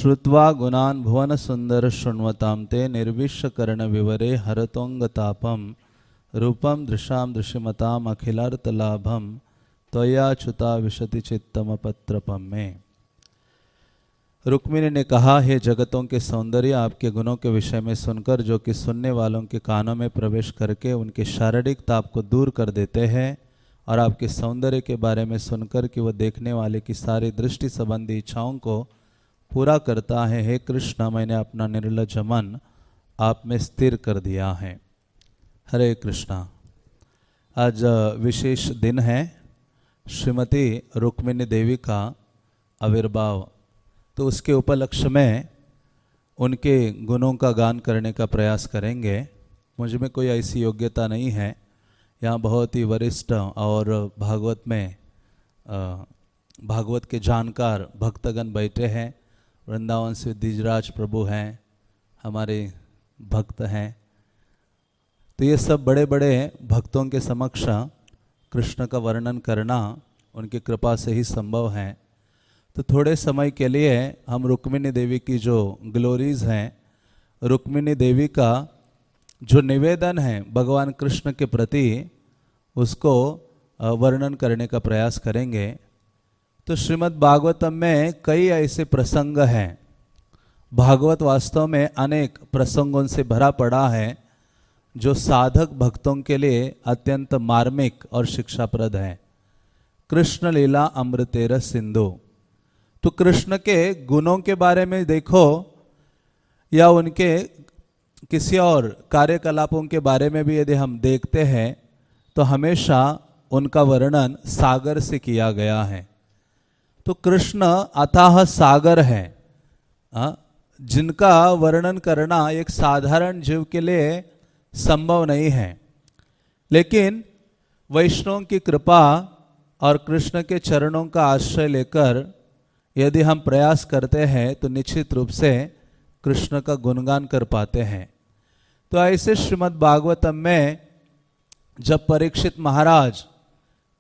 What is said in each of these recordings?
श्रुत्वा गुणान् भुवन सुंदर शृण्वतां ते निर्विश्यकर्ण विवरे हरतोंगतापम रूपम दृशाम दृश्यमताम अखिलार्थलाभम त्वयाच्युता विशति चित्तम पत्रपम में। रुक्मिणी ने कहा, हे जगतों के सौंदर्य, आपके गुणों के विषय में सुनकर जो कि सुनने वालों के कानों में प्रवेश करके उनके शारीरिक ताप को दूर कर देते हैं, और आपके सौंदर्य के बारे में सुनकर कि वह देखने वाले की सारी दृष्टि संबंधी इच्छाओं को पूरा करता है, हे कृष्ण, मैंने अपना निर्लज्ज मन आप में स्थिर कर दिया है। हरे कृष्णा। आज विशेष दिन है, श्रीमती रुक्मिणी देवी का आविर्भाव। तो उसके उपलक्ष्य में उनके गुणों का गान करने का प्रयास करेंगे। मुझ में कोई ऐसी योग्यता नहीं है। यहाँ बहुत ही वरिष्ठ और भागवत के जानकार भक्तगण बैठे हैं। वृंदावन से द्विजराज प्रभु हैं, हमारे भक्त हैं। तो ये सब बड़े बड़े भक्तों के समक्ष कृष्ण का वर्णन करना उनकी कृपा से ही संभव है। तो थोड़े समय के लिए हम रुक्मिणी देवी की जो ग्लोरीज हैं, रुक्मिणी देवी का जो निवेदन है भगवान कृष्ण के प्रति, उसको वर्णन करने का प्रयास करेंगे। तो श्रीमद् भागवतम में कई ऐसे प्रसंग हैं। भागवत वास्तव में अनेक प्रसंगों से भरा पड़ा है जो साधक भक्तों के लिए अत्यंत मार्मिक और शिक्षाप्रद है। कृष्ण लीला अमृतेर सिंधु। तो कृष्ण के गुणों के बारे में देखो या उनके किसी और कार्यकलापों के बारे में भी यदि हम देखते हैं तो हमेशा उनका वर्णन सागर से किया गया है। तो कृष्ण अथाह सागर है, जिनका वर्णन करना एक साधारण जीव के लिए संभव नहीं है। लेकिन वैष्णव की कृपा और कृष्ण के चरणों का आश्रय लेकर यदि हम प्रयास करते हैं तो निश्चित रूप से कृष्ण का गुणगान कर पाते हैं। तो ऐसे श्रीमद् भागवतम में जब परीक्षित महाराज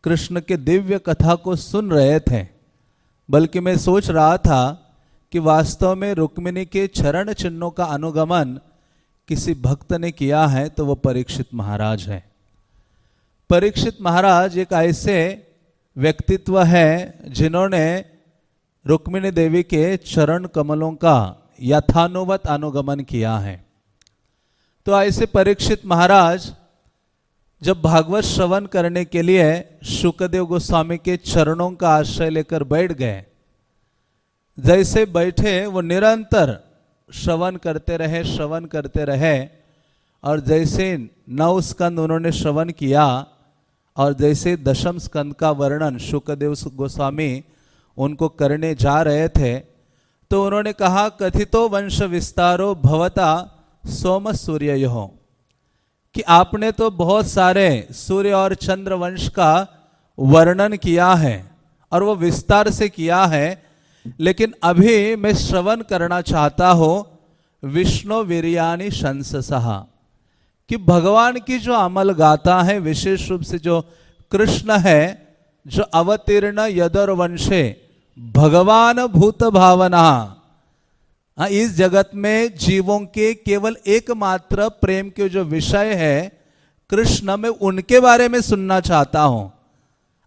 कृष्ण के दिव्य कथा को सुन रहे थे, बल्कि मैं सोच रहा था कि वास्तव में रुक्मिणी के चरण चिन्हों का अनुगमन किसी भक्त ने किया है तो वो परीक्षित महाराज है। परीक्षित महाराज एक ऐसे व्यक्तित्व है जिन्होंने रुक्मिणी देवी के चरण कमलों का यथानुवत अनुगमन किया है। तो ऐसे परीक्षित महाराज जब भागवत श्रवण करने के लिए शुकदेव गोस्वामी के चरणों का आश्रय लेकर बैठ गए, जैसे बैठे वो निरंतर श्रवण करते रहे और जैसे 9 स्कंद उन्होंने श्रवण किया और जैसे 10वें स्कंद का वर्णन शुकदेव गोस्वामी उनको करने जा रहे थे तो उन्होंने कहा, कथितो वंश विस्तारो भवता सोम सूर्ययोः, कि आपने तो बहुत सारे सूर्य और चंद्र वंश का वर्णन किया है और वो विस्तार से किया है, लेकिन अभी मैं श्रवण करना चाहता हूं विष्णु वीर्यानि शंससः, कि भगवान की जो अमल गाथा है, विशेष रूप से जो कृष्ण है, जो अवतीर्ण यदुर वंशे भगवान भूत भावना, इस जगत में जीवों के केवल एकमात्र प्रेम के जो विषय है कृष्ण, मैं उनके बारे में सुनना चाहता हूं।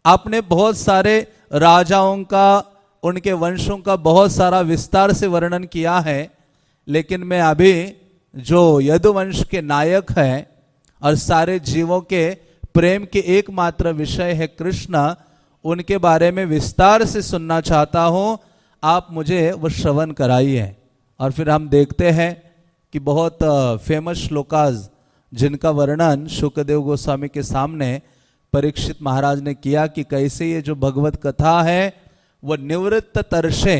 आपने बहुत सारे राजाओं का, उनके वंशों का बहुत सारा विस्तार से वर्णन किया है, लेकिन मैं अभी जो यदुवंश के नायक है और सारे जीवों के प्रेम के एकमात्र विषय है कृष्ण, उनके बारे में विस्तार से सुनना चाहता हूं। आप मुझे वो श्रवण कराइए। और फिर हम देखते हैं कि बहुत फेमस श्लोकाज जिनका वर्णन शुकदेव गोस्वामी के सामने परीक्षित महाराज ने किया कि कैसे ये जो भगवत कथा है वो निवृत्त तर्षे,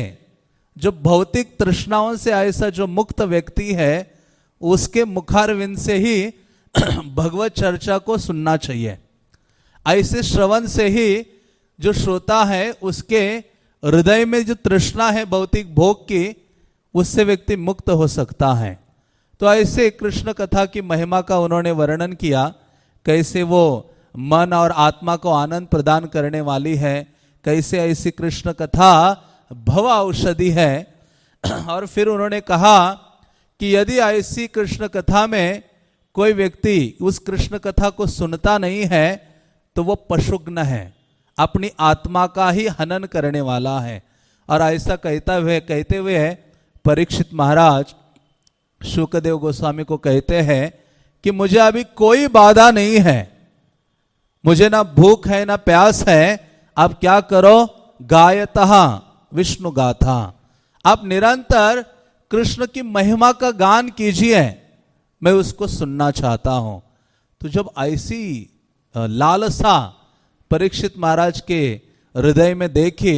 जो भौतिक तृष्णाओं से ऐसा जो मुक्त व्यक्ति है उसके मुखारविंद से ही भगवत चर्चा को सुनना चाहिए। ऐसे श्रवण से ही जो श्रोता है उसके हृदय में जो तृष्णा है भौतिक भोग की, उससे व्यक्ति मुक्त हो सकता है। तो ऐसे कृष्ण कथा की महिमा का उन्होंने वर्णन किया, कैसे वो मन और आत्मा को आनंद प्रदान करने वाली है, कैसे ऐसी कृष्ण कथा भव औषधि है और फिर उन्होंने कहा कि यदि ऐसी कृष्ण कथा में कोई व्यक्ति उस कृष्ण कथा को सुनता नहीं है तो वो पशुग्न है, अपनी आत्मा का ही हनन करने वाला है। और ऐसा कहते हुए परीक्षित महाराज शुकदेव गोस्वामी को कहते हैं कि मुझे अभी कोई बाधा नहीं है, मुझे ना भूख है ना प्यास है, आप क्या करो, गायतः विष्णु गाथा, आप निरंतर कृष्ण की महिमा का गान कीजिए, मैं उसको सुनना चाहता हूं। तो जब ऐसी लालसा परीक्षित महाराज के हृदय में देखी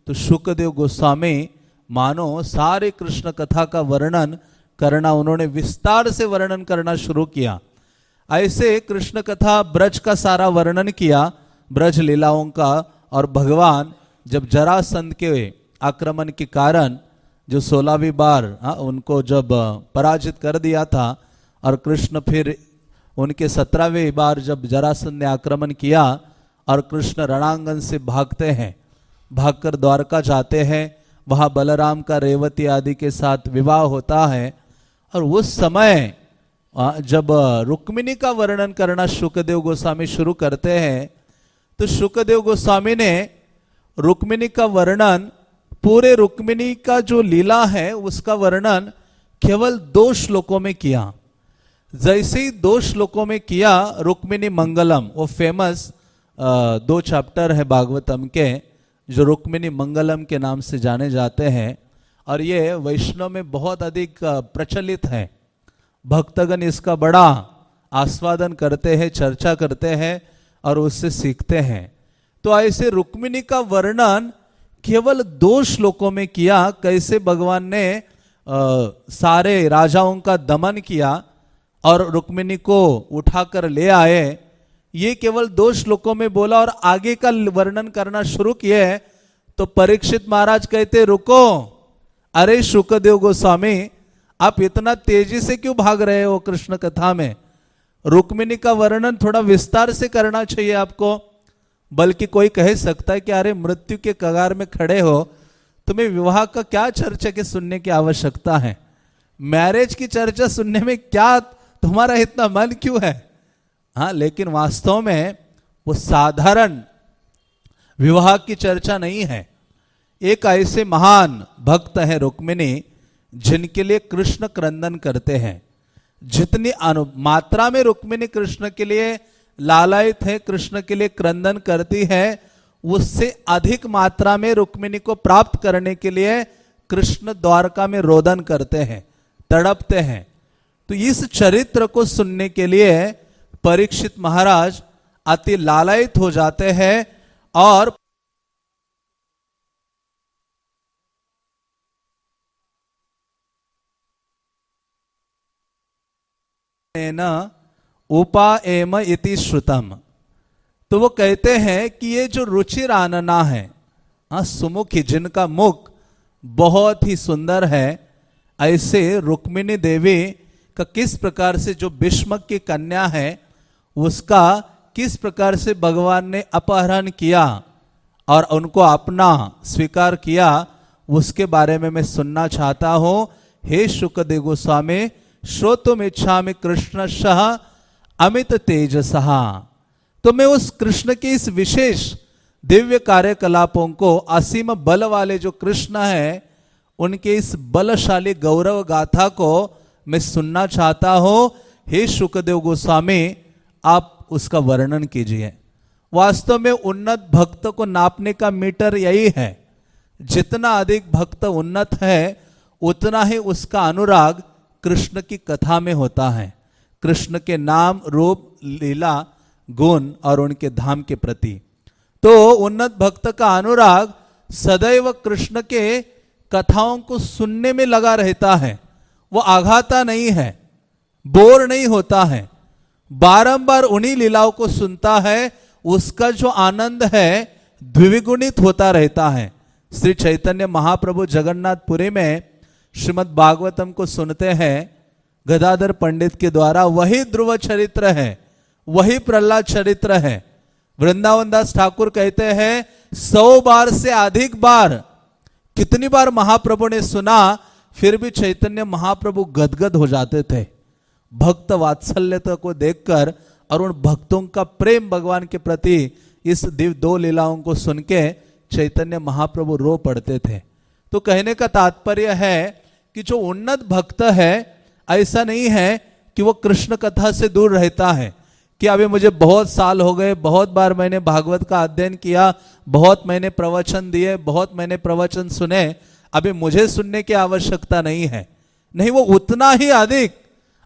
तो शुकदेव गोस्वामी मानो सारे कृष्ण कथा का वर्णन करना, उन्होंने विस्तार से वर्णन करना शुरू किया। ऐसे कृष्ण कथा ब्रज का सारा वर्णन किया, ब्रज लीलाओं का। और भगवान जब जरासंध के आक्रमण के कारण जो 16वीं बार उनको जब पराजित कर दिया था और कृष्ण फिर उनके 17वें बार जब जरासंध ने आक्रमण किया और कृष्ण रणांगन से भागते हैं, भागकर द्वारका जाते हैं, वहां बलराम का रेवती आदि के साथ विवाह होता है। और उस समय जब रुक्मिणी का वर्णन करना शुकदेव गोस्वामी शुरू करते हैं तो शुकदेव गोस्वामी ने रुक्मिणी का वर्णन, पूरे रुक्मिणी का जो लीला है उसका वर्णन केवल 2 श्लोकों में किया। जैसे ही 2 श्लोकों में किया, रुक्मिणी मंगलम, वो फेमस 2 चैप्टर है भागवतम के जो रुक्मिणी मंगलम के नाम से जाने जाते हैं, और ये वैष्णव में बहुत अधिक प्रचलित है। भक्तगण इसका बड़ा आस्वादन करते हैं, चर्चा करते हैं और उससे सीखते हैं। तो ऐसे रुक्मिणी का वर्णन केवल 2 श्लोकों में किया, कैसे भगवान ने सारे राजाओं का दमन किया और रुक्मिणी को उठाकर ले आए, ये केवल 2 श्लोकों में बोला और आगे का वर्णन करना शुरू किए। तो परीक्षित महाराज कहते, रुको, अरे शुकदेव गोस्वामी, आप इतना तेजी से क्यों भाग रहे हो कृष्ण कथा में? रुक्मिणी का वर्णन थोड़ा विस्तार से करना चाहिए आपको। बल्कि कोई कह सकता है कि अरे मृत्यु के कगार में खड़े हो, तुम्हें विवाह का क्या चर्चा के सुनने की आवश्यकता है? मैरिज की चर्चा सुनने में क्या तुम्हारा इतना मन क्यों है? हाँ, लेकिन वास्तव में वो साधारण विवाह की चर्चा नहीं है। एक ऐसे महान भक्त है रुक्मिणी जिनके लिए कृष्ण क्रंदन करते हैं। जितनी मात्रा में रुक्मिणी कृष्ण के लिए लालायित है, कृष्ण के लिए क्रंदन करती है, उससे अधिक मात्रा में रुक्मिणी को प्राप्त करने के लिए कृष्ण द्वारका में रोदन करते हैं, तड़पते हैं। तो इस चरित्र को सुनने के लिए परीक्षित महाराज अति लालायित हो जाते हैं और न उपाएम इति श्रुतम। तो वो कहते हैं कि ये जो रुचिर आनना है, सुमुखी, जिनका मुख बहुत ही सुंदर है, ऐसे रुक्मिणी देवी का किस प्रकार से जो भीष्मक की कन्या है उसका किस प्रकार से भगवान ने अपहरण किया और उनको अपना स्वीकार किया, उसके बारे में मैं सुनना चाहता हूं। हे शुकदेव गोस्वामी, श्रोतुम इच्छामि कृष्णशः अमित तेजसः। तो मैं उस कृष्ण के इस विशेष दिव्य कार्यकलापों को, असीम बल वाले जो कृष्ण है उनके इस बलशाली गौरव गाथा को मैं सुनना चाहता हूं। हे शुकदेव गोस्वामी, आप उसका वर्णन कीजिए। वास्तव में उन्नत भक्त को नापने का मीटर यही है, जितना अधिक भक्त उन्नत है उतना ही उसका अनुराग कृष्ण की कथा में होता है, कृष्ण के नाम, रूप, लीला, गुण और उनके धाम के प्रति। तो उन्नत भक्त का अनुराग सदैव कृष्ण के कथाओं को सुनने में लगा रहता है। वो आघाता नहीं है, बोर नहीं होता है, बारंबार उन्हीं लीलाओं को सुनता है। उसका जो आनंद है द्विगुणित होता रहता है। श्री चैतन्य महाप्रभु जगन्नाथपुरी में श्रीमद् भागवतम को सुनते हैं गदाधर पंडित के द्वारा, वही ध्रुव चरित्र है, वही प्रहलाद चरित्र है। वृंदावन दास ठाकुर कहते हैं 100 बार से अधिक बार, कितनी बार महाप्रभु ने सुना फिर भी चैतन्य महाप्रभु गदगद हो जाते थे भक्त वात्सल्यता को देखकर, और उन भक्तों का प्रेम भगवान के प्रति इस दिव्य दो लीलाओं को सुन के चैतन्य महाप्रभु रो पड़ते थे। तो कहने का तात्पर्य है कि जो उन्नत भक्त है ऐसा नहीं है कि वो कृष्ण कथा से दूर रहता है कि अभी मुझे बहुत साल हो गए, बहुत बार मैंने भागवत का अध्ययन किया, बहुत मैंने प्रवचन दिए, बहुत मैंने प्रवचन सुने, अभी मुझे सुनने की आवश्यकता नहीं है। नहीं, वो उतना ही अधिक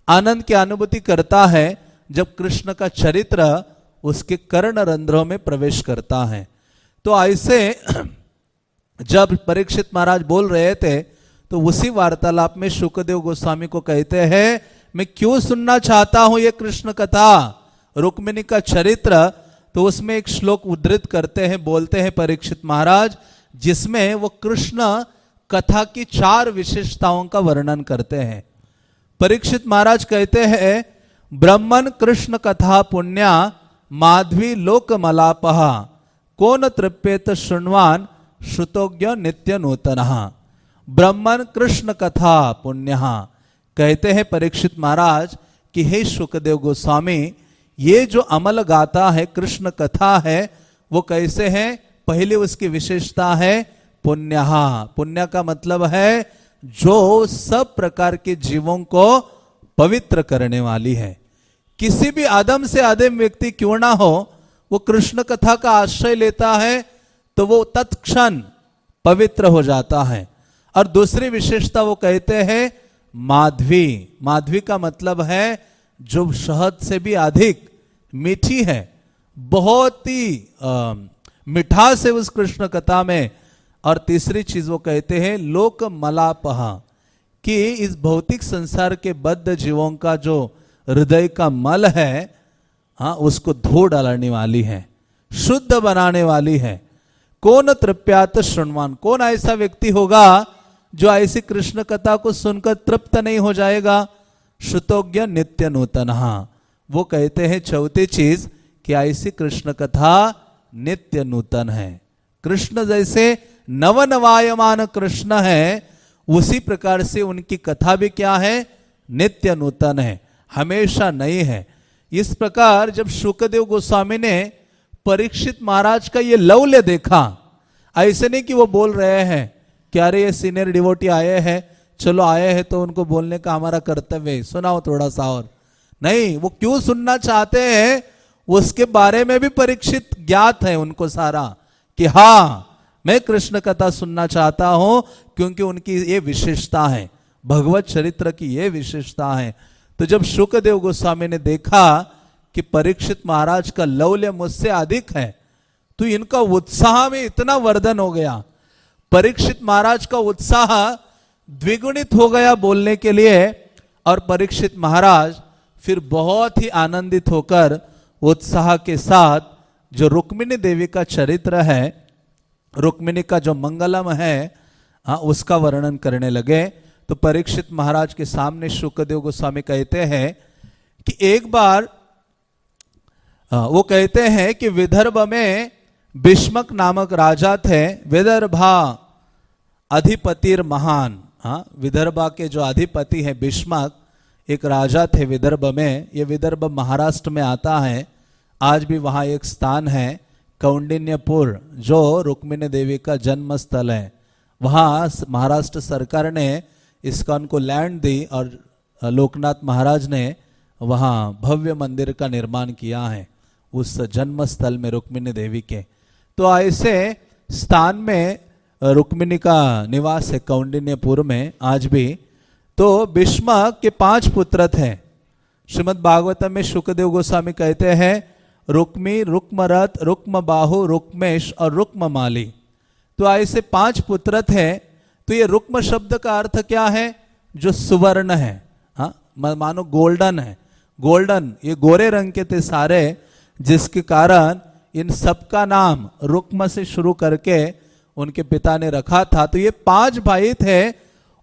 आनंद की अनुभूति करता है जब कृष्ण का चरित्र उसके कर्ण रंध्रों में प्रवेश करता है। तो ऐसे जब परीक्षित महाराज बोल रहे थे तो उसी वार्तालाप में शुकदेव गोस्वामी को कहते हैं, मैं क्यों सुनना चाहता हूं ये कृष्ण कथा, रुक्मिणी का चरित्र। तो उसमें एक श्लोक उद्धृत करते हैं, बोलते हैं परीक्षित महाराज, जिसमें वो कृष्ण कथा की 4 विशेषताओं का वर्णन करते हैं। परीक्षित महाराज कहते हैं, ब्रह्मन कृष्ण कथा पुण्या माध्वी लोक मलापहा कौन तृप्येत शृण्वान श्रुतोज्ञ नित्य नूतनः। ब्रह्मन कृष्ण कथा पुण्यः, कहते हैं परीक्षित महाराज कि हे शुकदेव गोस्वामी, ये जो अमल गाथा है, कृष्ण कथा है, वो कैसे है? पहली उसकी विशेषता है पुण्यः। पुण्य का मतलब है जो सब प्रकार के जीवों को पवित्र करने वाली है। किसी भी आदम से आदम व्यक्ति क्यों ना हो, वो कृष्ण कथा का आश्रय लेता है तो वो तत्क्षण पवित्र हो जाता है। और दूसरी विशेषता वो कहते हैं माधवी। माधवी का मतलब है जो शहद से भी अधिक मीठी है, बहुत ही मिठास है उस कृष्ण कथा में। और तीसरी चीज वो कहते हैं लोक मलापहा, कि इस भौतिक संसार के बद्ध जीवों का जो हृदय का मल है, हाँ, उसको धो डालने वाली है, शुद्ध बनाने वाली है। कौन तृप्यात शृण्वान, कौन ऐसा व्यक्ति होगा जो ऐसी कृष्ण कथा को सुनकर तृप्त नहीं हो जाएगा? श्रुतोज्ञ नित्य नूतनः, वो कहते हैं चौथी चीज कि ऐसी कृष्ण कथा नित्य नूतन है। कृष्ण जैसे नवनवायमान कृष्ण है, उसी प्रकार से उनकी कथा भी क्या है? नित्य नूतन है, हमेशा नई है। इस प्रकार जब शुकदेव गोस्वामी ने परीक्षित महाराज का ये लौल्य देखा, ऐसे नहीं कि वो बोल रहे हैं कि अरे ये सीनियर डिवोटी आए हैं, चलो आए हैं तो उनको बोलने का हमारा कर्तव्य है, सुनाओ थोड़ा सा और। नहीं, वो क्यों सुनना चाहते हैं उसके बारे में भी परीक्षित ज्ञात है उनको सारा, कि हाँ मैं कृष्ण कथा सुनना चाहता हूं क्योंकि उनकी ये विशेषता है, भगवत चरित्र की ये विशेषता है। तो जब शुकदेव गोस्वामी ने देखा कि परीक्षित महाराज का लौल्य मुझसे अधिक है, तो इनका उत्साह में इतना वर्धन हो गया, परीक्षित महाराज का उत्साह द्विगुणित हो गया बोलने के लिए। और परीक्षित महाराज फिर बहुत ही आनंदित होकर उत्साह के साथ जो रुक्मिणी देवी का चरित्र है, रुक्मिणी का जो मंगलम है, उसका वर्णन करने लगे। तो परीक्षित महाराज के सामने शुकदेव गोस्वामी कहते हैं कि एक बार वो कहते हैं कि विदर्भ में भीष्मक नामक राजा थे, विदर्भा अधिपतिर महान। हाँ, विदर्भा के जो अधिपति है भीष्मक, एक राजा थे विदर्भ में। ये विदर्भ महाराष्ट्र में आता है, आज भी वहाँ एक स्थान है कौंडिन्यपुर, जो रुक्मिणी देवी का जन्म स्थल है। वहाँ महाराष्ट्र सरकार ने इस्कॉन को लैंड दी और लोकनाथ महाराज ने वहाँ भव्य मंदिर का निर्माण किया है उस जन्म स्थल में रुक्मिणी देवी के। तो ऐसे स्थान में रुक्मिणी का निवास है कौंडिन्यपुर में आज भी। तो भीष्मक के 5 पुत्र थे। श्रीमद् भागवतम में शुकदेव गोस्वामी कहते हैं रुक्मी, रुक्मरथ, रुक्म बाहु, रुक्मेश और रुक्ममाली। तो ऐसे 5 पुत्र थे। तो ये रुक्म शब्द का अर्थ क्या है? जो सुवर्ण है, हाँ, मानो गोल्डन है, गोल्डन, ये गोरे रंग के थे सारे, जिसके कारण इन सबका नाम रुक्म से शुरू करके उनके पिता ने रखा था। तो ये 5 भाई थे,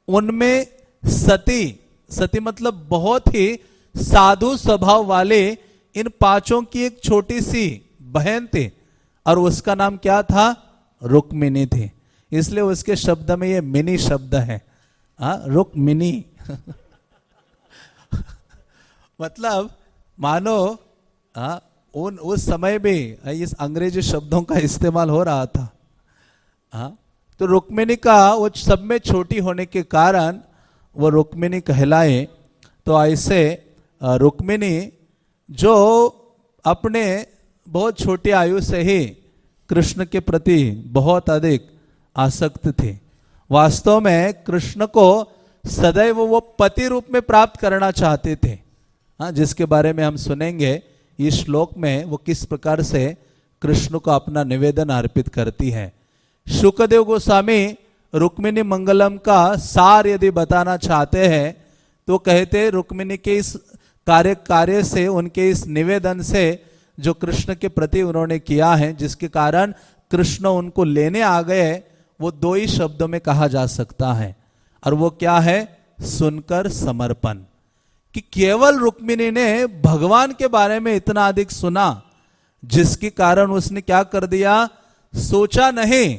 उनमें सती, सती मतलब बहुत ही साधु स्वभाव वाले इन 5 की एक छोटी सी बहन थी और उसका नाम क्या था? रुक्मिणी थी। इसलिए उसके शब्द में ये मिनी शब्द है। रुक्मिणी मतलब मानो उस समय भी इस अंग्रेजी शब्दों का इस्तेमाल हो रहा था। तो रुक्मिणी का वो सब में छोटी होने के कारण वो रुक्मिणी कहलाए। तो ऐसे रुक्मिणी जो अपने बहुत छोटी आयु से ही कृष्ण के प्रति बहुत अधिक आसक्त थे। वास्तव में कृष्ण को सदैव वो पति रूप में प्राप्त करना चाहते थे। जिसके बारे में हम सुनेंगे इस श्लोक में, वो किस प्रकार से कृष्ण को अपना निवेदन अर्पित करती है। शुकदेव गोस्वामी रुक्मिणी मंगलम का सार यदि बताना चाहते हैं तो कहते रुक्मिणी के इस कार्य से, उनके इस निवेदन से जो कृष्ण के प्रति उन्होंने किया है, जिसके कारण कृष्ण उनको लेने आ गए, वो दो ही शब्दों में कहा जा सकता है। और वो क्या है? सुनकर समर्पण। कि केवल रुक्मिणी ने भगवान के बारे में इतना अधिक सुना जिसके कारण उसने क्या कर दिया? सोचा नहीं,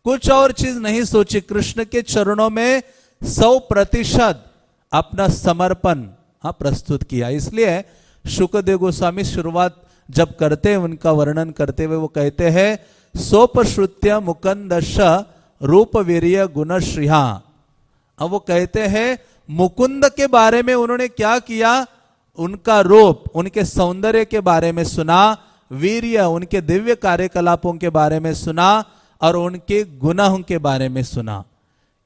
कुछ और चीज नहीं सोची, कृष्ण के चरणों में 100% अपना समर्पण प्रस्तुत किया। इसलिए शुकदेव गोस्वामी शुरुआत जब करते हैं, उनका वर्णन करते हुए वो कहते हैं सोपश्रुत्य मुकुंदश रूप वीर्य गुणश्रीहा। अब वो कहते हैं मुकुंद के बारे में उन्होंने क्या किया? उनका रूप, उनके सौंदर्य के बारे में सुना, वीर्य उनके दिव्य कार्यकलापों के बारे में सुना, और उनके गुणों के बारे में सुना।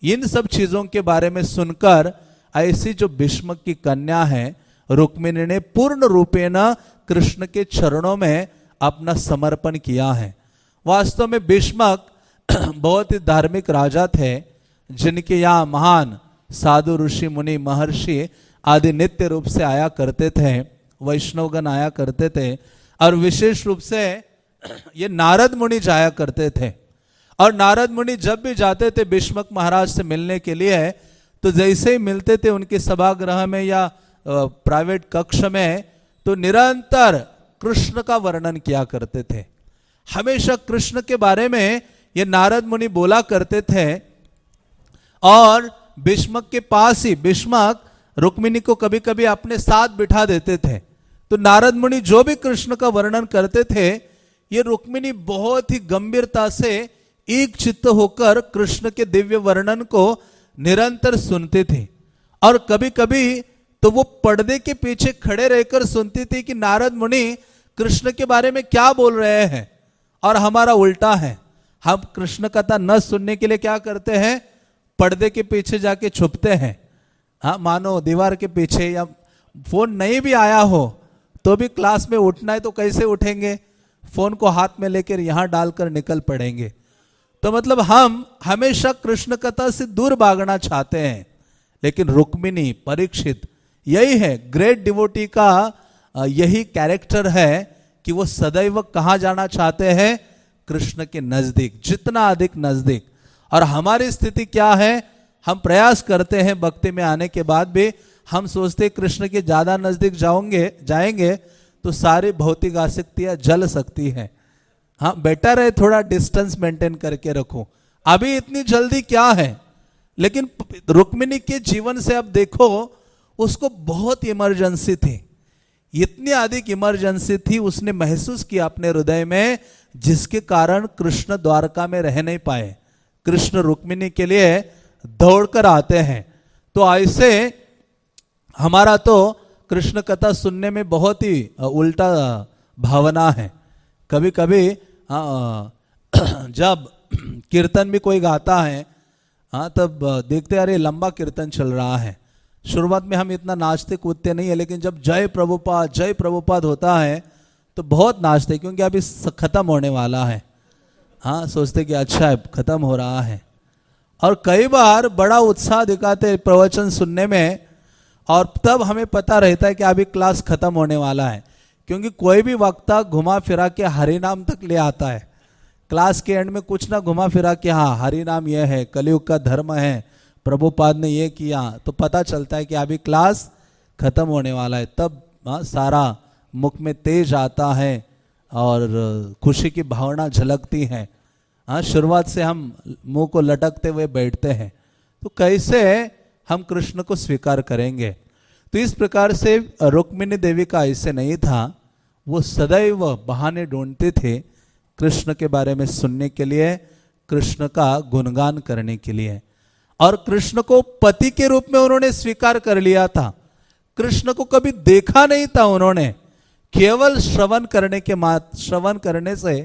इन सब चीजों के बारे में सुनकर ऐसी जो भीष्म की कन्या है रुक्मिणी ने पूर्ण रूपेण कृष्ण के चरणों में अपना समर्पण किया है। वास्तव में भीष्मक बहुत ही धार्मिक राजा थे, जिनके यहाँ महान साधु ऋषि मुनि महर्षि आदि नित्य रूप से आया करते थे, वैष्णवगण आया करते थे, और विशेष रूप से ये नारद मुनि जाया करते थे। और नारद मुनि जब भी जाते थे भीष्मक महाराज से मिलने के लिए, तो जैसे ही मिलते थे उनके सभागृह में या प्राइवेट कक्ष में, तो निरंतर कृष्ण का वर्णन किया करते थे। हमेशा कृष्ण के बारे में ये नारद मुनि बोला करते थे। और भीष्मक के पास ही भीष्मक रुक्मिणी को कभी कभी अपने साथ बिठा देते थे। तो नारद मुनि जो भी कृष्ण का वर्णन करते थे, ये रुक्मिणी बहुत ही गंभीरता से एक चित्त होकर कृष्ण के दिव्य वर्णन को निरंतर सुनते थे। और कभी कभी तो वो पर्दे के पीछे खड़े रहकर सुनती थी कि नारद मुनि कृष्ण के बारे में क्या बोल रहे हैं। और हमारा उल्टा है, हम कृष्ण कथा न सुनने के लिए क्या करते हैं? पर्दे के पीछे जाके छुपते हैं। मानो दीवार के पीछे, या फोन नहीं भी आया हो तो भी क्लास में उठना है तो कैसे उठेंगे? फोन को हाथ में लेकर यहां डालकर निकल पड़ेंगे। तो मतलब हम हमेशा कृष्ण कथा से दूर भागना चाहते हैं। लेकिन रुक्मिणी, परीक्षित, यही है ग्रेट डिवोटी का यही कैरेक्टर है कि वो सदैव कहां जाना चाहते हैं? कृष्ण के नजदीक, जितना अधिक नजदीक। और हमारी स्थिति क्या है? हम प्रयास करते हैं भक्ति में आने के बाद भी, हम सोचते कृष्ण के ज्यादा नजदीक जाएंगे तो सारी भौतिक आसक्तियां जल सकती है। हाँ, बेटर है थोड़ा डिस्टेंस मेंटेन करके रखो, अभी इतनी जल्दी क्या है। लेकिन रुक्मिणी के जीवन से अब देखो, उसको बहुत इमरजेंसी थी, इतनी अधिक इमरजेंसी थी, उसने महसूस किया अपने हृदय में, जिसके कारण कृष्ण द्वारका में रह नहीं पाए। कृष्ण रुक्मिणी के लिए दौड़कर आते हैं। तो ऐसे हमारा तो कृष्ण कथा सुनने में बहुत ही उल्टा भावना है। कभी कभी जब कीर्तन भी कोई गाता है, तब देखते अरे लंबा कीर्तन चल रहा है। शुरुआत में हम इतना नाचते कूदते नहीं है, लेकिन जब जय प्रभुपाद होता है तो बहुत नाचते, क्योंकि अभी खत्म होने वाला है। सोचते कि अच्छा है, खत्म हो रहा है। और कई बार बड़ा उत्साह दिखाते प्रवचन सुनने में, और तब हमें पता रहता है कि अभी क्लास खत्म होने वाला है, क्योंकि कोई भी वक्ता घुमा फिरा के हरि नाम तक ले आता है। क्लास के एंड में कुछ ना घुमा फिरा के, हाँ हरि नाम यह है, कलयुग का धर्म है, प्रभुपाद ने ये किया, तो पता चलता है कि अभी क्लास खत्म होने वाला है। तब सारा मुख में तेज आता है और खुशी की भावना झलकती है। शुरुआत से हम मुंह को लटकते हुए बैठते हैं। तो कैसे हम कृष्ण को स्वीकार करेंगे। तो इस प्रकार से रुक्मिणी देवी का ऐसे नहीं था, वो सदैव बहाने ढूंढते थे कृष्ण के बारे में सुनने के लिए, कृष्ण का गुणगान करने के लिए। और कृष्ण को पति के रूप में उन्होंने स्वीकार कर लिया था। कृष्ण को कभी देखा नहीं था उन्होंने, केवल श्रवण करने से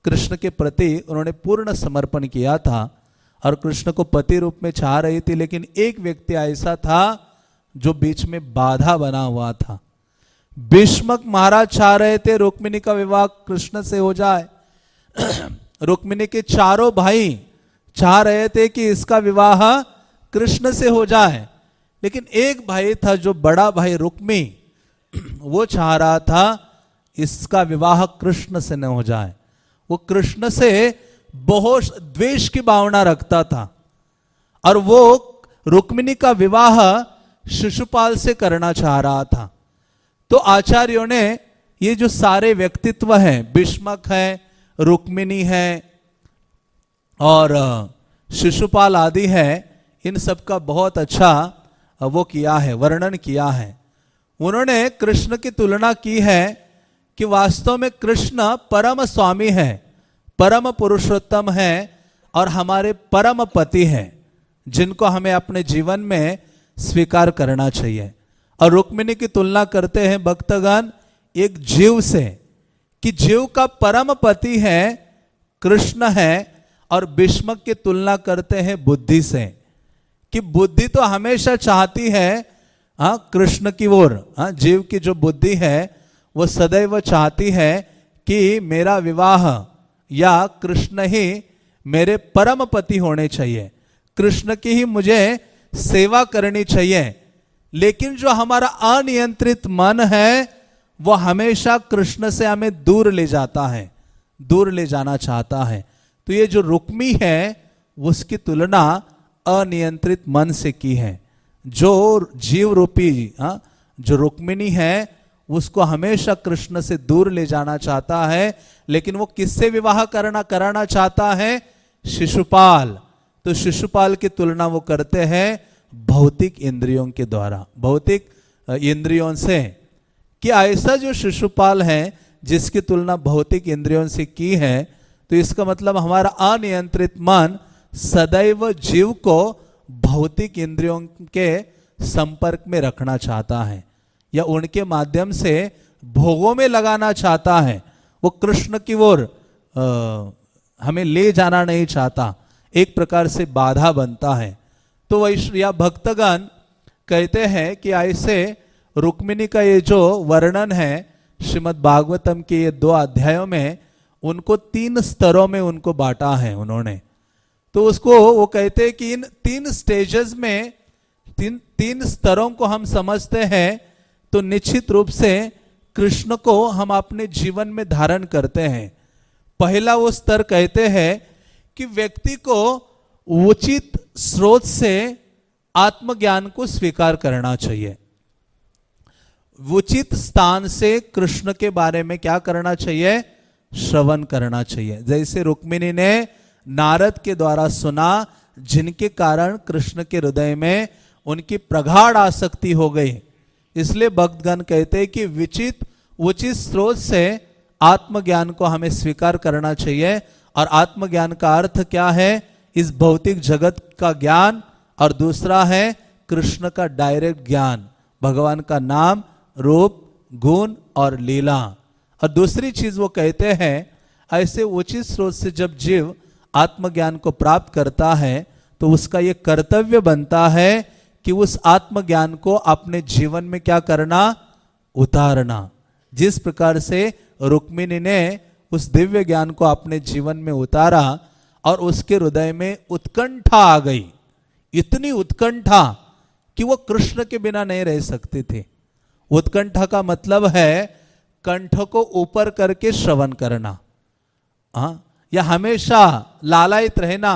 कृष्ण के प्रति उन्होंने पूर्ण समर्पण किया था और कृष्ण को पति रूप में चाह रही थी। लेकिन एक व्यक्ति ऐसा था जो बीच में बाधा बना हुआ था। भीष्मक महाराज चाह रहे थे रुक्मिणी का विवाह कृष्ण से हो जाए। रुक्मिणी के चारों भाई चाह रहे थे कि इसका विवाह कृष्ण से हो जाए, लेकिन एक भाई था जो बड़ा भाई रुक्मी, वो चाह रहा था इसका विवाह कृष्ण से न हो जाए। वो कृष्ण से बहुत द्वेष की भावना रखता था और वो रुक्मिणी का विवाह शिशुपाल से करना चाह रहा था। तो आचार्यों ने ये जो सारे व्यक्तित्व हैं, भीष्मक है, रुक्मिणी है और शिशुपाल आदि है, इन सब का बहुत अच्छा वो किया है, वर्णन किया है। उन्होंने कृष्ण की तुलना की है कि वास्तव में कृष्ण परम स्वामी है, परम पुरुषोत्तम है और हमारे परम पति हैं, जिनको हमें अपने जीवन में स्वीकार करना चाहिए। और रुक्मिणी की तुलना करते हैं भक्तगण एक जीव से, कि जीव का परम पति है कृष्ण है, और भीष्मक की तुलना करते हैं बुद्धि से, कि बुद्धि तो हमेशा चाहती है कृष्ण की ओर। जीव की जो बुद्धि है वो सदैव चाहती है कि मेरा विवाह या कृष्ण ही मेरे परम पति होने चाहिए, कृष्ण की ही मुझे सेवा करनी चाहिए। लेकिन जो हमारा अनियंत्रित मन है वो हमेशा कृष्ण से हमें दूर ले जाता है, दूर ले जाना चाहता है। तो ये जो रुक्मी है उसकी तुलना अनियंत्रित मन से की है। जो जीव रूपी जो रुक्मिणी है उसको हमेशा कृष्ण से दूर ले जाना चाहता है, लेकिन वो किससे विवाह कराना चाहता है? शिशुपाल। तो शिशुपाल की तुलना वो करते हैं भौतिक इंद्रियों के द्वारा, भौतिक इंद्रियों से, कि ऐसा जो शिशुपाल है जिसकी तुलना भौतिक इंद्रियों से की है, तो इसका मतलब हमारा अनियंत्रित मन सदैव जीव को भौतिक इंद्रियों के संपर्क में रखना चाहता है या उनके माध्यम से भोगों में लगाना चाहता है। वो कृष्ण की ओर हमें ले जाना नहीं चाहता, एक प्रकार से बाधा बनता है। तो वैश्य भक्तगण कहते हैं कि ऐसे रुक्मिणी का ये जो वर्णन है श्रीमद् भागवतम के ये 2 अध्यायों में, उनको 3 स्तरों में उनको बांटा है उन्होंने। तो उसको वो कहते हैं कि इन 3 स्टेजेस में, 3 स्तरों को हम समझते हैं तो निश्चित रूप से कृष्ण को हम अपने जीवन में धारण करते हैं। पहला वो स्तर कहते हैं कि व्यक्ति को उचित स्रोत से आत्मज्ञान को स्वीकार करना चाहिए। उचित स्थान से कृष्ण के बारे में क्या करना चाहिए? श्रवण करना चाहिए। जैसे रुक्मिणी ने नारद के द्वारा सुना, जिनके कारण कृष्ण के हृदय में उनकी प्रगाढ़ आसक्ति हो गई। इसलिए भक्तगण कहते हैं कि उचित स्रोत से आत्मज्ञान को हमें स्वीकार करना चाहिए। और आत्मज्ञान का अर्थ क्या है? इस भौतिक जगत का ज्ञान, और दूसरा है कृष्ण का डायरेक्ट ज्ञान, भगवान का नाम, रूप, गुण और लीला। और दूसरी चीज वो कहते हैं ऐसे उचित स्रोत से जब जीव आत्मज्ञान को प्राप्त करता है तो उसका ये कर्तव्य बनता है कि उस आत्मज्ञान को अपने जीवन में क्या करना? उतारना। जिस प्रकार से रुक्मिणी ने उस दिव्य ज्ञान को अपने जीवन में उतारा और उसके हृदय में उत्कंठा आ गई, इतनी उत्कंठा कि वो कृष्ण के बिना नहीं रह सकते थे। उत्कंठा का मतलब है कंठ को ऊपर करके श्रवण करना, या हमेशा लालायित रहना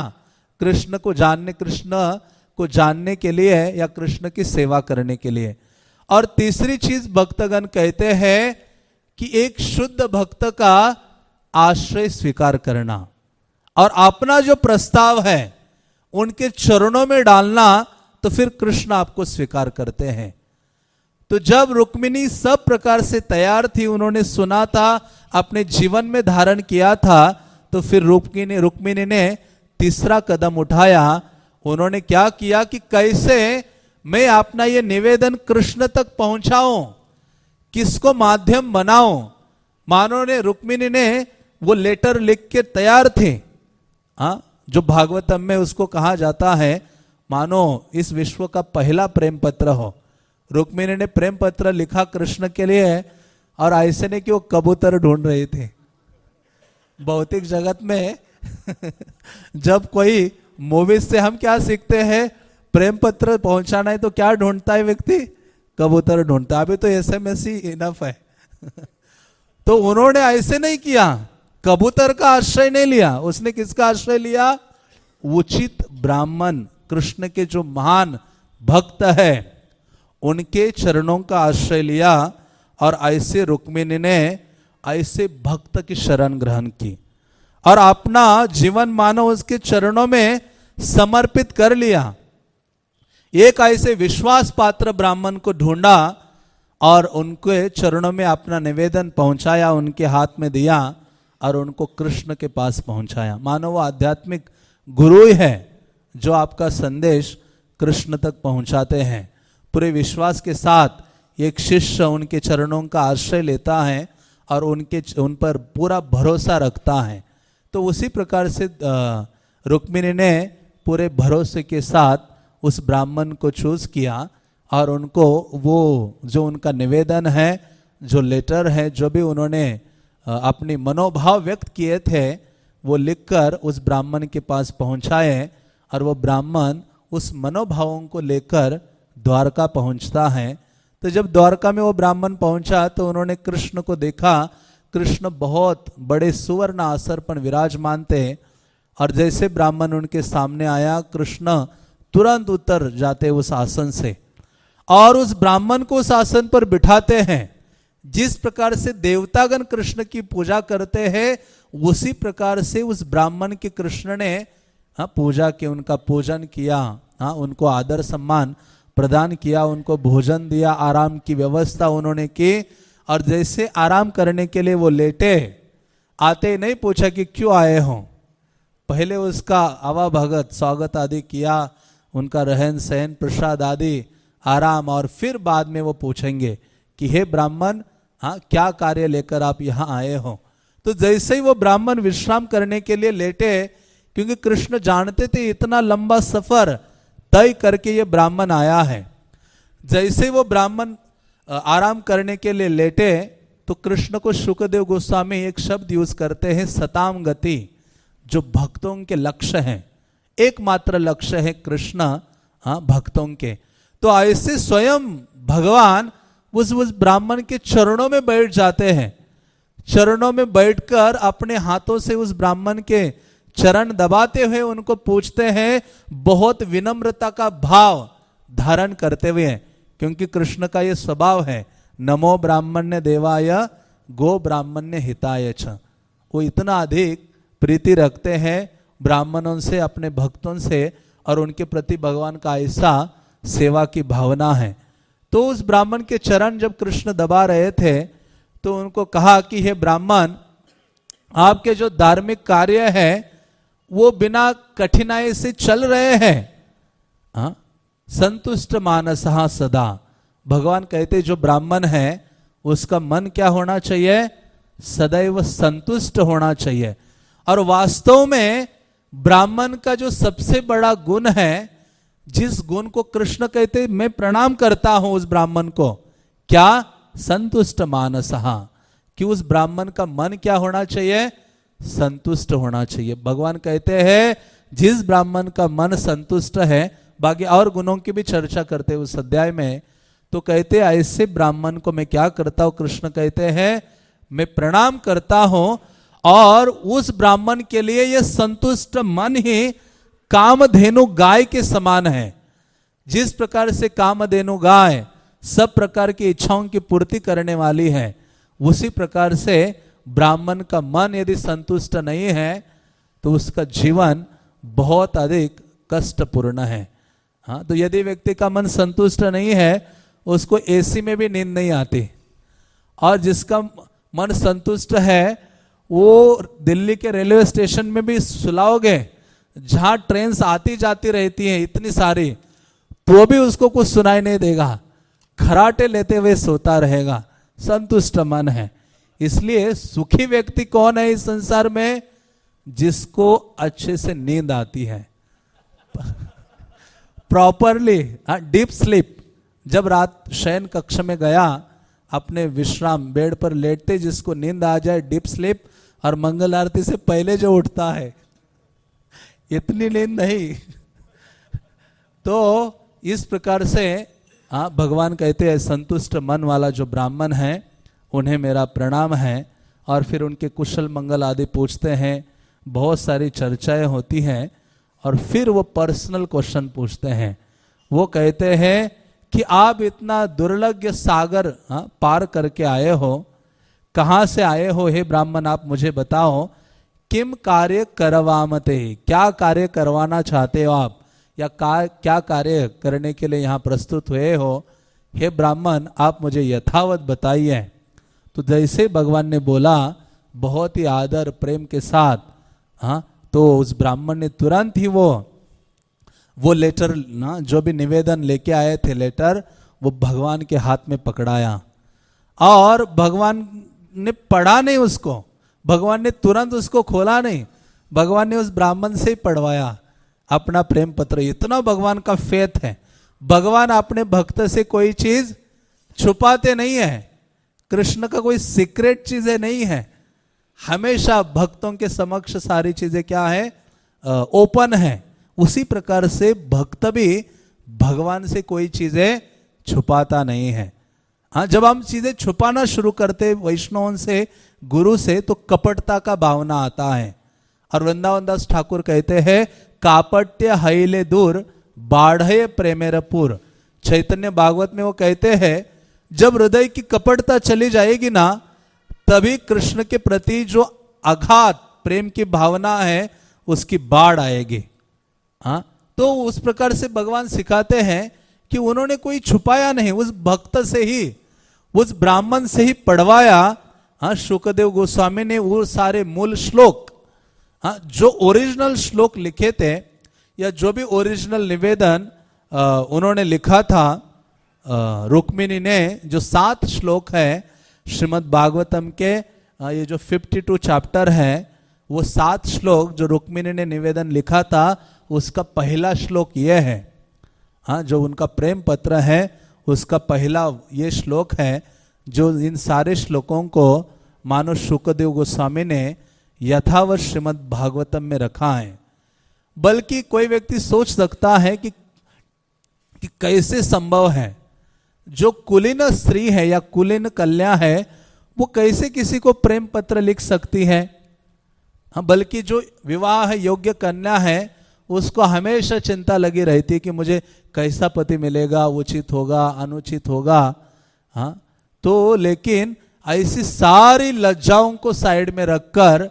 कृष्ण को जानने के लिए या कृष्ण की सेवा करने के लिए। और तीसरी चीज भक्तगण कहते हैं कि एक शुद्ध भक्त का आश्रय स्वीकार करना और अपना जो प्रस्ताव है उनके चरणों में डालना, तो फिर कृष्ण आपको स्वीकार करते हैं। तो जब रुक्मिणी सब प्रकार से तैयार थी, उन्होंने सुना था, अपने जीवन में धारण किया था, तो फिर रुक्मिणी ने तीसरा कदम उठाया। उन्होंने क्या किया कि कैसे मैं अपना ये निवेदन कृष्ण तक पहुंचाऊं, किसको माध्यम बनाऊं। मानो ने रुक्मिणी ने वो लेटर लिख के तैयार थे, जो भागवतम में उसको कहा जाता है मानो इस विश्व का पहला प्रेम पत्र हो। रुक्मिणी ने प्रेम पत्र लिखा कृष्ण के लिए, और ऐसे नहीं कि वो कबूतर ढूंढ रहे थे। भौतिक जगत में जब कोई मूवीज से हम क्या सीखते हैं, प्रेम पत्र पहुंचाना है तो क्या ढूंढता है व्यक्ति, कबूतर ढूंढता है। अभी तो एसएमएस ही इनफ है। तो उन्होंने ऐसे नहीं किया, कबूतर का आश्रय नहीं लिया, उसने किसका आश्रय लिया, उचित ब्राह्मण, कृष्ण के जो महान भक्त है उनके चरणों का आश्रय लिया। और ऐसे रुक्मिणी ने ऐसे भक्त की शरण ग्रहण की और अपना जीवन मानो उसके चरणों में समर्पित कर लिया। एक ऐसे विश्वास पात्र ब्राह्मण को ढूंढा और उनके चरणों में अपना निवेदन पहुंचाया, उनके हाथ में दिया और उनको कृष्ण के पास पहुंचाया। मानो वो आध्यात्मिक गुरु ही है जो आपका संदेश कृष्ण तक पहुंचाते हैं। पूरे विश्वास के साथ एक शिष्य उनके चरणों का आश्रय लेता है और उन पर पूरा भरोसा रखता है। तो उसी प्रकार से रुक्मिणी ने पूरे भरोसे के साथ उस ब्राह्मण को चूज किया और उनको वो जो उनका निवेदन है, जो लेटर है, जो भी उन्होंने अपनी मनोभाव व्यक्त किए थे, वो लिखकर उस ब्राह्मण के पास पहुंचाए और वो ब्राह्मण उस मनोभावों को लेकर द्वारका पहुंचता है। तो जब द्वारका में वो ब्राह्मण पहुंचा तो उन्होंने कृष्ण को देखा। कृष्ण बहुत बड़े सुवर्ण आसन पर विराजमान थे और जैसे ब्राह्मण उनके सामने आया, कृष्ण तुरंत उतर जाते उस आसन से और उस ब्राह्मण को उस आसन पर बिठाते हैं। जिस प्रकार से देवतागण कृष्ण की पूजा करते हैं, उसी प्रकार से उस ब्राह्मण के कृष्ण ने पूजा की, उनका पूजन किया, उनको आदर सम्मान प्रदान किया, उनको भोजन दिया, आराम की व्यवस्था उन्होंने की। और जैसे आराम करने के लिए वो लेटे, आते नहीं पूछा कि क्यों आए हो, पहले उसका आवा भगत स्वागत आदि किया, उनका रहन सहन प्रसाद आदि आराम, और फिर बाद में वो पूछेंगे कि हे ब्राह्मण, क्या कार्य लेकर आप यहाँ आए हो। तो जैसे ही वो ब्राह्मण विश्राम करने के लिए लेटे, क्योंकि कृष्ण जानते थे इतना लंबा सफर तय करके ये ब्राह्मण आया है, जैसे ही वो ब्राह्मण आराम करने के लिए लेटे तो कृष्ण को शुकदेव गोस्वामी एक शब्द यूज करते हैं, सताम गति, जो भक्तों के लक्ष्य हैं, एकमात्र लक्ष्य है कृष्ण भक्तों के। तो ऐसे स्वयं भगवान उस ब्राह्मण के चरणों में बैठ जाते हैं। चरणों में बैठकर अपने हाथों से उस ब्राह्मण के चरण दबाते हुए उनको पूछते हैं, बहुत विनम्रता का भाव धारण करते हुए, क्योंकि कृष्ण का ये स्वभाव है, नमो ब्राह्मण्य देवाय गो ब्राह्मण्य हिताय च। वो इतना अधिक प्रीति रखते हैं ब्राह्मणों से, अपने भक्तों से, और उनके प्रति भगवान का ऐसा सेवा की भावना है। तो उस ब्राह्मण के चरण जब कृष्ण दबा रहे थे तो उनको कहा कि हे ब्राह्मण, आपके जो धार्मिक कार्य है वो बिना कठिनाई से चल रहे हैं। संतुष्ट मानसः सदा, भगवान कहते जो ब्राह्मण है उसका मन क्या होना चाहिए, सदैव संतुष्ट होना चाहिए। और वास्तव में ब्राह्मण का जो सबसे बड़ा गुण है, जिस गुण को कृष्ण कहते मैं प्रणाम करता हूं उस ब्राह्मण को, क्या, संतुष्ट मानसः, कि उस ब्राह्मण का मन क्या होना चाहिए, संतुष्ट होना चाहिए। भगवान कहते हैं जिस ब्राह्मण का मन संतुष्ट है, बाकी और गुणों की भी चर्चा करते हैं उस अध्याय में, तो कहते हैं ऐसे ब्राह्मण को मैं क्या करता हूं, कृष्ण कहते हैं मैं प्रणाम करता हूं। और उस ब्राह्मण के लिए यह संतुष्ट मन ही कामधेनु गाय के समान है। जिस प्रकार से कामधेनु गाय सब प्रकार की इच्छाओं की पूर्ति करने वाली है, उसी प्रकार से ब्राह्मण का मन यदि संतुष्ट नहीं है तो उसका जीवन बहुत अधिक कष्टपूर्ण है। हाँ, तो यदि व्यक्ति का मन संतुष्ट नहीं है, उसको एसी में भी नींद नहीं आती, और जिसका मन संतुष्ट है वो दिल्ली के रेलवे स्टेशन में भी सुलाओगे, जहां ट्रेन आती जाती रहती है इतनी सारी, तो भी उसको कुछ सुनाई नहीं देगा, खराटे लेते हुए सोता रहेगा, संतुष्ट मन है। इसलिए सुखी व्यक्ति कौन है इस संसार में? जिसको अच्छे से नींद आती है, प्रॉपरली डीप स्लीप। जब रात शयन कक्ष में गया, अपने विश्राम बेड पर लेटते जिसको नींद आ जाए, डीप स्लीप, और मंगल आरती से पहले जो उठता है, इतनी नींद नहीं। तो इस प्रकार से भगवान कहते हैं संतुष्ट मन वाला जो ब्राह्मण है उन्हें मेरा प्रणाम है। और फिर उनके कुशल मंगल आदि पूछते हैं, बहुत सारी चर्चाएं होती हैं, और फिर वो पर्सनल क्वेश्चन पूछते हैं। वो कहते हैं कि आप इतना दुर्लभ सागर पार करके आए हो, कहाँ से आए हो हे ब्राह्मण, आप मुझे बताओ, किम कार्य करवामते, क्या कार्य करवाना चाहते हो आप, या क्या कार्य करने के लिए यहाँ प्रस्तुत हुए हो, हे ब्राह्मण आप मुझे यथावत बताइए। तो जैसे भगवान ने बोला, बहुत ही आदर प्रेम के साथ, तो उस ब्राह्मण ने तुरंत ही वो लेटर ना, जो भी निवेदन लेके आए थे लेटर, वो भगवान के हाथ में पकड़ाया, और भगवान ने पढ़ा नहीं उसको, भगवान ने तुरंत उसको खोला नहीं, भगवान ने उस ब्राह्मण से ही पढ़वाया अपना प्रेम पत्र। इतना भगवान का फेथ है, भगवान अपने भक्त से कोई चीज छुपाते नहीं है, कृष्ण का कोई सीक्रेट चीजें नहीं है, हमेशा भक्तों के समक्ष सारी चीजें क्या है, ओपन है। उसी प्रकार से भक्त भी भगवान से कोई चीजें छुपाता नहीं है। हाँ, जब हम चीजें छुपाना शुरू करते वैष्णवों से, गुरु से, तो कपटता का भावना आता है। और वृंदावन दास ठाकुर कहते हैं, कापट्य हईले दूर बाढ़े प्रेमेरपुर। चैतन्य भागवत में वो कहते हैं, जब हृदय की कपटता चली जाएगी ना, तभी कृष्ण के प्रति जो अगाध प्रेम की भावना है उसकी बाढ़ आएगी। हाँ, तो उस प्रकार से भगवान सिखाते हैं कि उन्होंने कोई छुपाया नहीं, उस भक्त से ही, उस ब्राह्मण से ही पढ़वाया। हाँ, शुकदेव गोस्वामी ने वो सारे मूल श्लोक, हाँ, जो ओरिजिनल श्लोक लिखे थे, या जो भी ओरिजिनल निवेदन उन्होंने लिखा था, रुक्मिणी ने, जो 7 श्लोक है श्रीमद् भागवतम के, ये जो 52 चैप्टर है, वो 7 श्लोक जो रुक्मिणी ने निवेदन लिखा था, उसका पहला श्लोक ये है। हाँ, जो उनका प्रेम पत्र है उसका पहला ये श्लोक है, जो इन सारे श्लोकों को मानो शुकदेव गोस्वामी ने यथावत श्रीमद् भागवतम में रखा है। बल्कि कोई व्यक्ति सोच सकता है कि कैसे संभव है, जो कुलीन स्त्री है या कुलीन कन्या है, वो कैसे किसी को प्रेम पत्र लिख सकती है। हाँ, बल्कि जो विवाह योग्य कन्या है उसको हमेशा चिंता लगी रहती है कि मुझे कैसा पति मिलेगा, उचित होगा, अनुचित होगा। हाँ, तो लेकिन ऐसी सारी लज्जाओं को साइड में रखकर,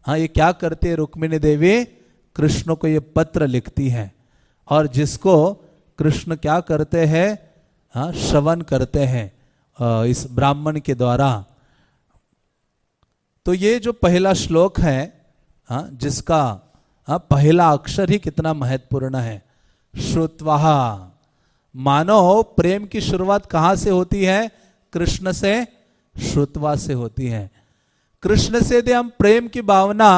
हाँ, ये क्या करती है रुक्मिणी देवी, कृष्ण को ये पत्र लिखती है, और जिसको कृष्ण क्या करते हैं, हाँ, श्रवण करते हैं इस ब्राह्मण के द्वारा। तो ये जो पहला श्लोक है, हाँ, जिसका पहला अक्षर ही कितना महत्वपूर्ण है, श्रुत्वा। मानो प्रेम की शुरुआत कहां से होती है, कृष्ण से, श्रुत्वा से होती है। कृष्ण से यदि हम प्रेम की भावना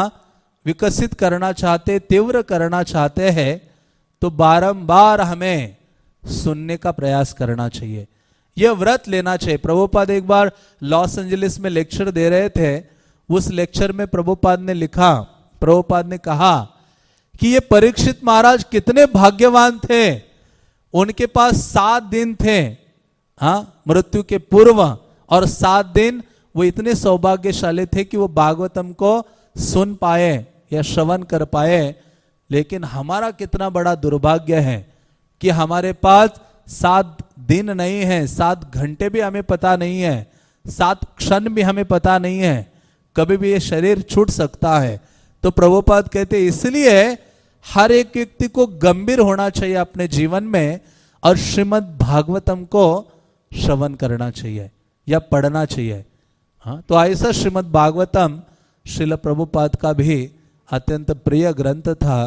विकसित करना चाहते, तीव्र करना चाहते हैं, तो बारंबार हमें सुनने का प्रयास करना चाहिए, यह व्रत लेना चाहिए। प्रभुपाद एक बार लॉस एंजलिस में लेक्चर दे रहे थे, उस लेक्चर में प्रभुपाद ने लिखा, प्रभुपाद ने कहा कि ये परीक्षित महाराज कितने भाग्यवान थे, उनके पास 7 दिन थे, हाँ, मृत्यु के पूर्व, और 7 दिन वो इतने सौभाग्यशाली थे कि वो भागवतम को सुन पाए या श्रवण कर पाए। लेकिन हमारा कितना बड़ा दुर्भाग्य है कि हमारे पास 7 दिन नहीं है, 7 घंटे भी हमें पता नहीं है, 7 क्षण भी हमें पता नहीं है, कभी भी ये शरीर छूट सकता है। तो प्रभुपाद कहते इसलिए हर एक व्यक्ति को गंभीर होना चाहिए अपने जीवन में और श्रीमद् भागवतम को श्रवण करना चाहिए या पढ़ना चाहिए। हाँ, तो ऐसा श्रीमद् भागवतम श्रील प्रभुपाद का भी अत्यंत प्रिय ग्रंथ था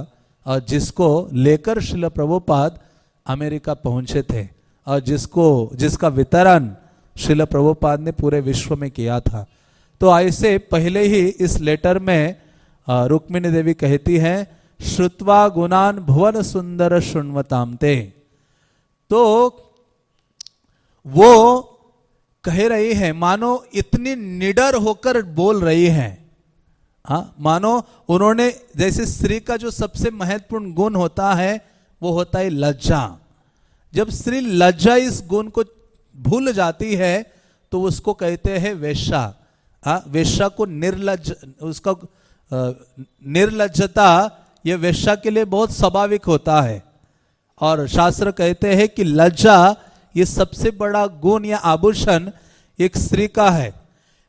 और जिसको लेकर श्रील प्रभुपाद अमेरिका पहुंचे थे और जिसका वितरण श्रील प्रभुपाद ने पूरे विश्व में किया था। तो ऐसे पहले ही इस लेटर में रुक्मिणी देवी कहती हैं, श्रुत्वा गुणान भुवन सुंदर शृण्वताम ते। तो वो कह रही है, मानो इतनी निडर होकर बोल रही हैं। हाँ, मानो उन्होंने, जैसे स्त्री का जो सबसे महत्वपूर्ण गुण होता है वो होता है लज्जा। जब स्त्री लज्जा इस गुण को भूल जाती है तो उसको कहते हैं वेश्या। वेश्या को निर्लज, उसका निर्लज्जता ये वेश्या के लिए बहुत स्वाभाविक होता है। और शास्त्र कहते हैं कि लज्जा ये सबसे बड़ा गुण या आभूषण एक स्त्री का है।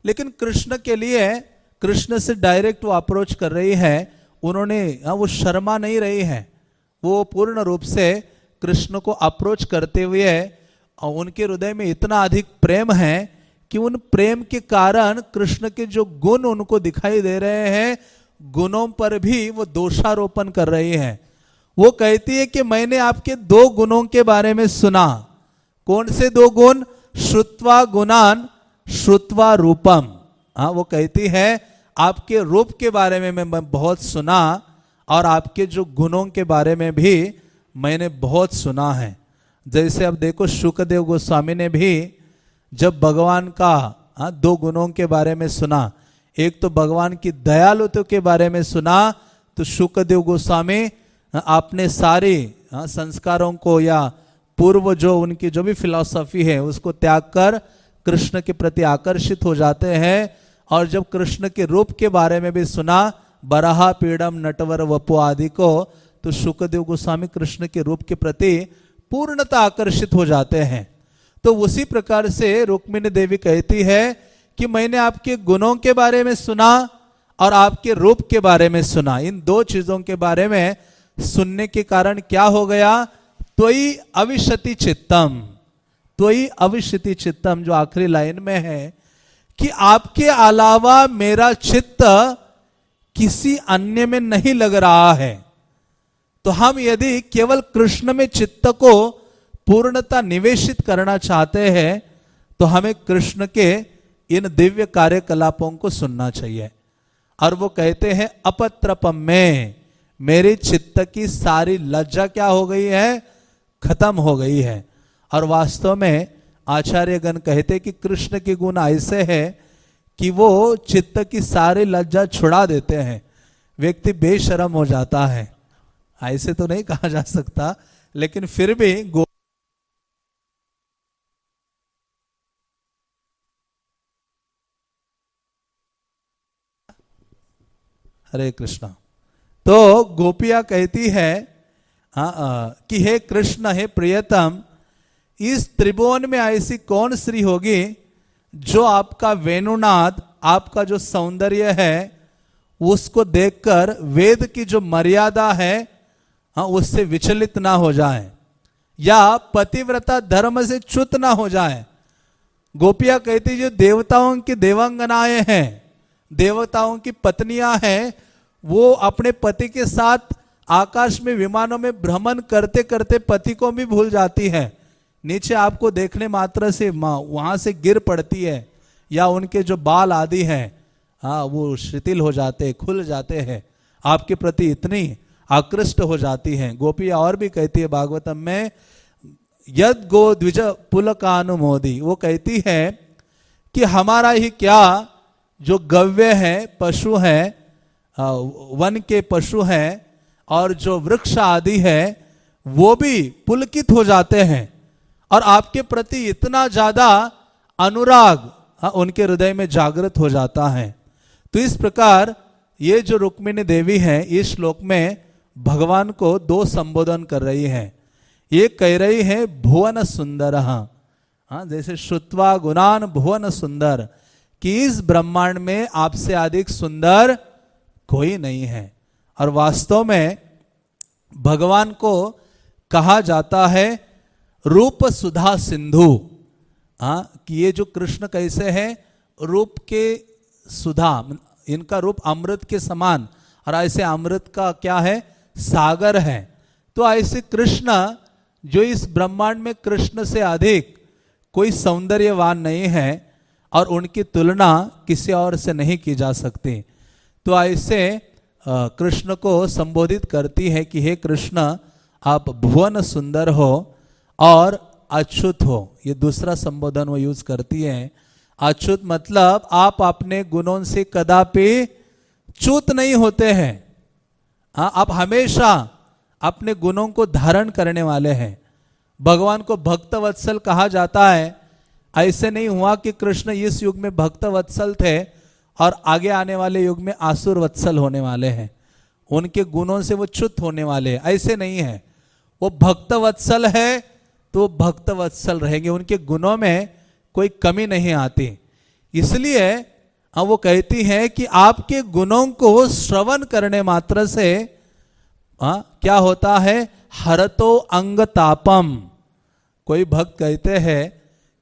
लेकिन कृष्ण के लिए, कृष्ण से डायरेक्ट वो अप्रोच कर रही है, उन्होंने वो शर्मा नहीं रही है, वो पूर्ण रूप से कृष्ण को अप्रोच करते हुए उनके हृदय में इतना अधिक प्रेम है कि उन प्रेम के कारण कृष्ण के जो गुण उनको दिखाई दे रहे हैं, गुणों पर भी वो दोषारोपण कर रही है। वो कहती है कि मैंने आपके 2 गुणों के बारे में सुना। कौन से 2 गुण? श्रुत्वा गुणान श्रुत्वा रूपम। हाँ, वो कहती है आपके रूप के बारे में मैं बहुत सुना और आपके जो गुणों के बारे में भी मैंने बहुत सुना है। जैसे अब देखो, शुकदेव गोस्वामी ने भी जब भगवान का 2 गुणों के बारे में सुना, एक तो भगवान की दयालुता के बारे में सुना, तो शुकदेव गोस्वामी अपने सारे संस्कारों को या पूर्व जो उनकी जो भी फिलॉसफी है उसको त्याग कर कृष्ण के प्रति आकर्षित हो जाते हैं। और जब कृष्ण के रूप के बारे में भी सुना, बराहा पीड़म नटवर वपु आदि को, तो शुकदेव गोस्वामी कृष्ण के रूप के प्रति पूर्णतः आकर्षित हो जाते हैं। तो उसी प्रकार से रुक्मिणी देवी कहती है कि मैंने आपके गुणों के बारे में सुना और आपके रूप के बारे में सुना। इन 2 चीजों के बारे में सुनने के कारण क्या हो गया? त्वयि अविशति चित्तम, त्वयि अविशति चित्तम, जो आखिरी लाइन में है कि आपके अलावा मेरा चित्त किसी अन्य में नहीं लग रहा है। तो हम यदि केवल कृष्ण में चित्त को पूर्णता निवेशित करना चाहते हैं तो हमें कृष्ण के इन दिव्य कार्यकलापों को सुनना चाहिए। और वो कहते हैं अपत्रपम में, मेरे चित्त की सारी लज्जा क्या हो गई है? खत्म हो गई है। और वास्तव में आचार्यगण कहते कि कृष्ण के गुण ऐसे हैं कि वो चित्त की सारी लज्जा छुड़ा देते हैं, व्यक्ति बेशर्म हो जाता है। ऐसे तो नहीं कहा जा सकता, लेकिन फिर भी हरे कृष्णा। तो गोपियां कहती है कि हे कृष्ण, हे प्रियतम, इस त्रिभुवन में ऐसी कौन स्त्री होगी जो आपका वेणुनाद, आपका जो सौंदर्य है उसको देखकर वेद की जो मर्यादा है उससे विचलित ना हो जाए या पतिव्रता धर्म से च्युत ना हो जाए। गोपियां कहती जो देवताओं की देवांगनाएं हैं, देवताओं की पत्नियां हैं, वो अपने पति के साथ आकाश में विमानों में भ्रमण करते करते पति को भी भूल जाती है। नीचे आपको देखने मात्र से वहां से गिर पड़ती है या उनके जो बाल आदि हैं वो शिथिल हो जाते, खुल जाते हैं, आपके प्रति इतनी आकृष्ट हो जाती हैं। गोपियां और भी कहती है भागवतम में, यद गो द्विज पुलकानुमोदी, वो कहती है कि हमारा ही क्या जो गव्य है, पशु है, वन के पशु हैं और जो वृक्ष आदि है वो भी पुलकित हो जाते हैं और आपके प्रति इतना ज्यादा अनुराग उनके हृदय में जागृत हो जाता है। तो इस प्रकार ये जो रुक्मिणी देवी है इस श्लोक में भगवान को 2 संबोधन कर रही है। एक कह रही है भुवन सुंदर, जैसे श्रुत्वा गुणान भुवन सुंदर, कि इस ब्रह्मांड में आपसे अधिक सुंदर कोई नहीं है। और वास्तव में भगवान को कहा जाता है रूप सुधा सिंधु। कि ये जो कृष्ण कैसे हैं, रूप के सुधा, इनका रूप अमृत के समान, और ऐसे अमृत का क्या है, सागर है। तो ऐसे कृष्ण जो इस ब्रह्मांड में कृष्ण से अधिक कोई सौंदर्यवान नहीं है और उनकी तुलना किसी और से नहीं की जा सकती। तो ऐसे कृष्ण को संबोधित करती है कि हे कृष्ण, आप भुवन सुंदर हो और अच्युत हो। ये दूसरा संबोधन वो यूज करती है। अच्युत मतलब आप अपने गुणों से कदापि च्युत नहीं होते हैं। आप हमेशा अपने गुणों को धारण करने वाले हैं। भगवान को भक्त वत्सल कहा जाता है। ऐसे नहीं हुआ कि कृष्ण इस युग में भक्त वत्सल थे और आगे आने वाले युग में आसुर वत्सल होने वाले हैं, उनके गुणों से वो च्युत होने वाले, ऐसे नहीं है। वो भक्त वत्सल है तो भक्त वत्सल रहेंगे, उनके गुणों में कोई कमी नहीं आती। इसलिए वो कहती हैं कि आपके गुणों को श्रवण करने मात्र से क्या होता है, हरतो अंग तापम। कोई भक्त कहते हैं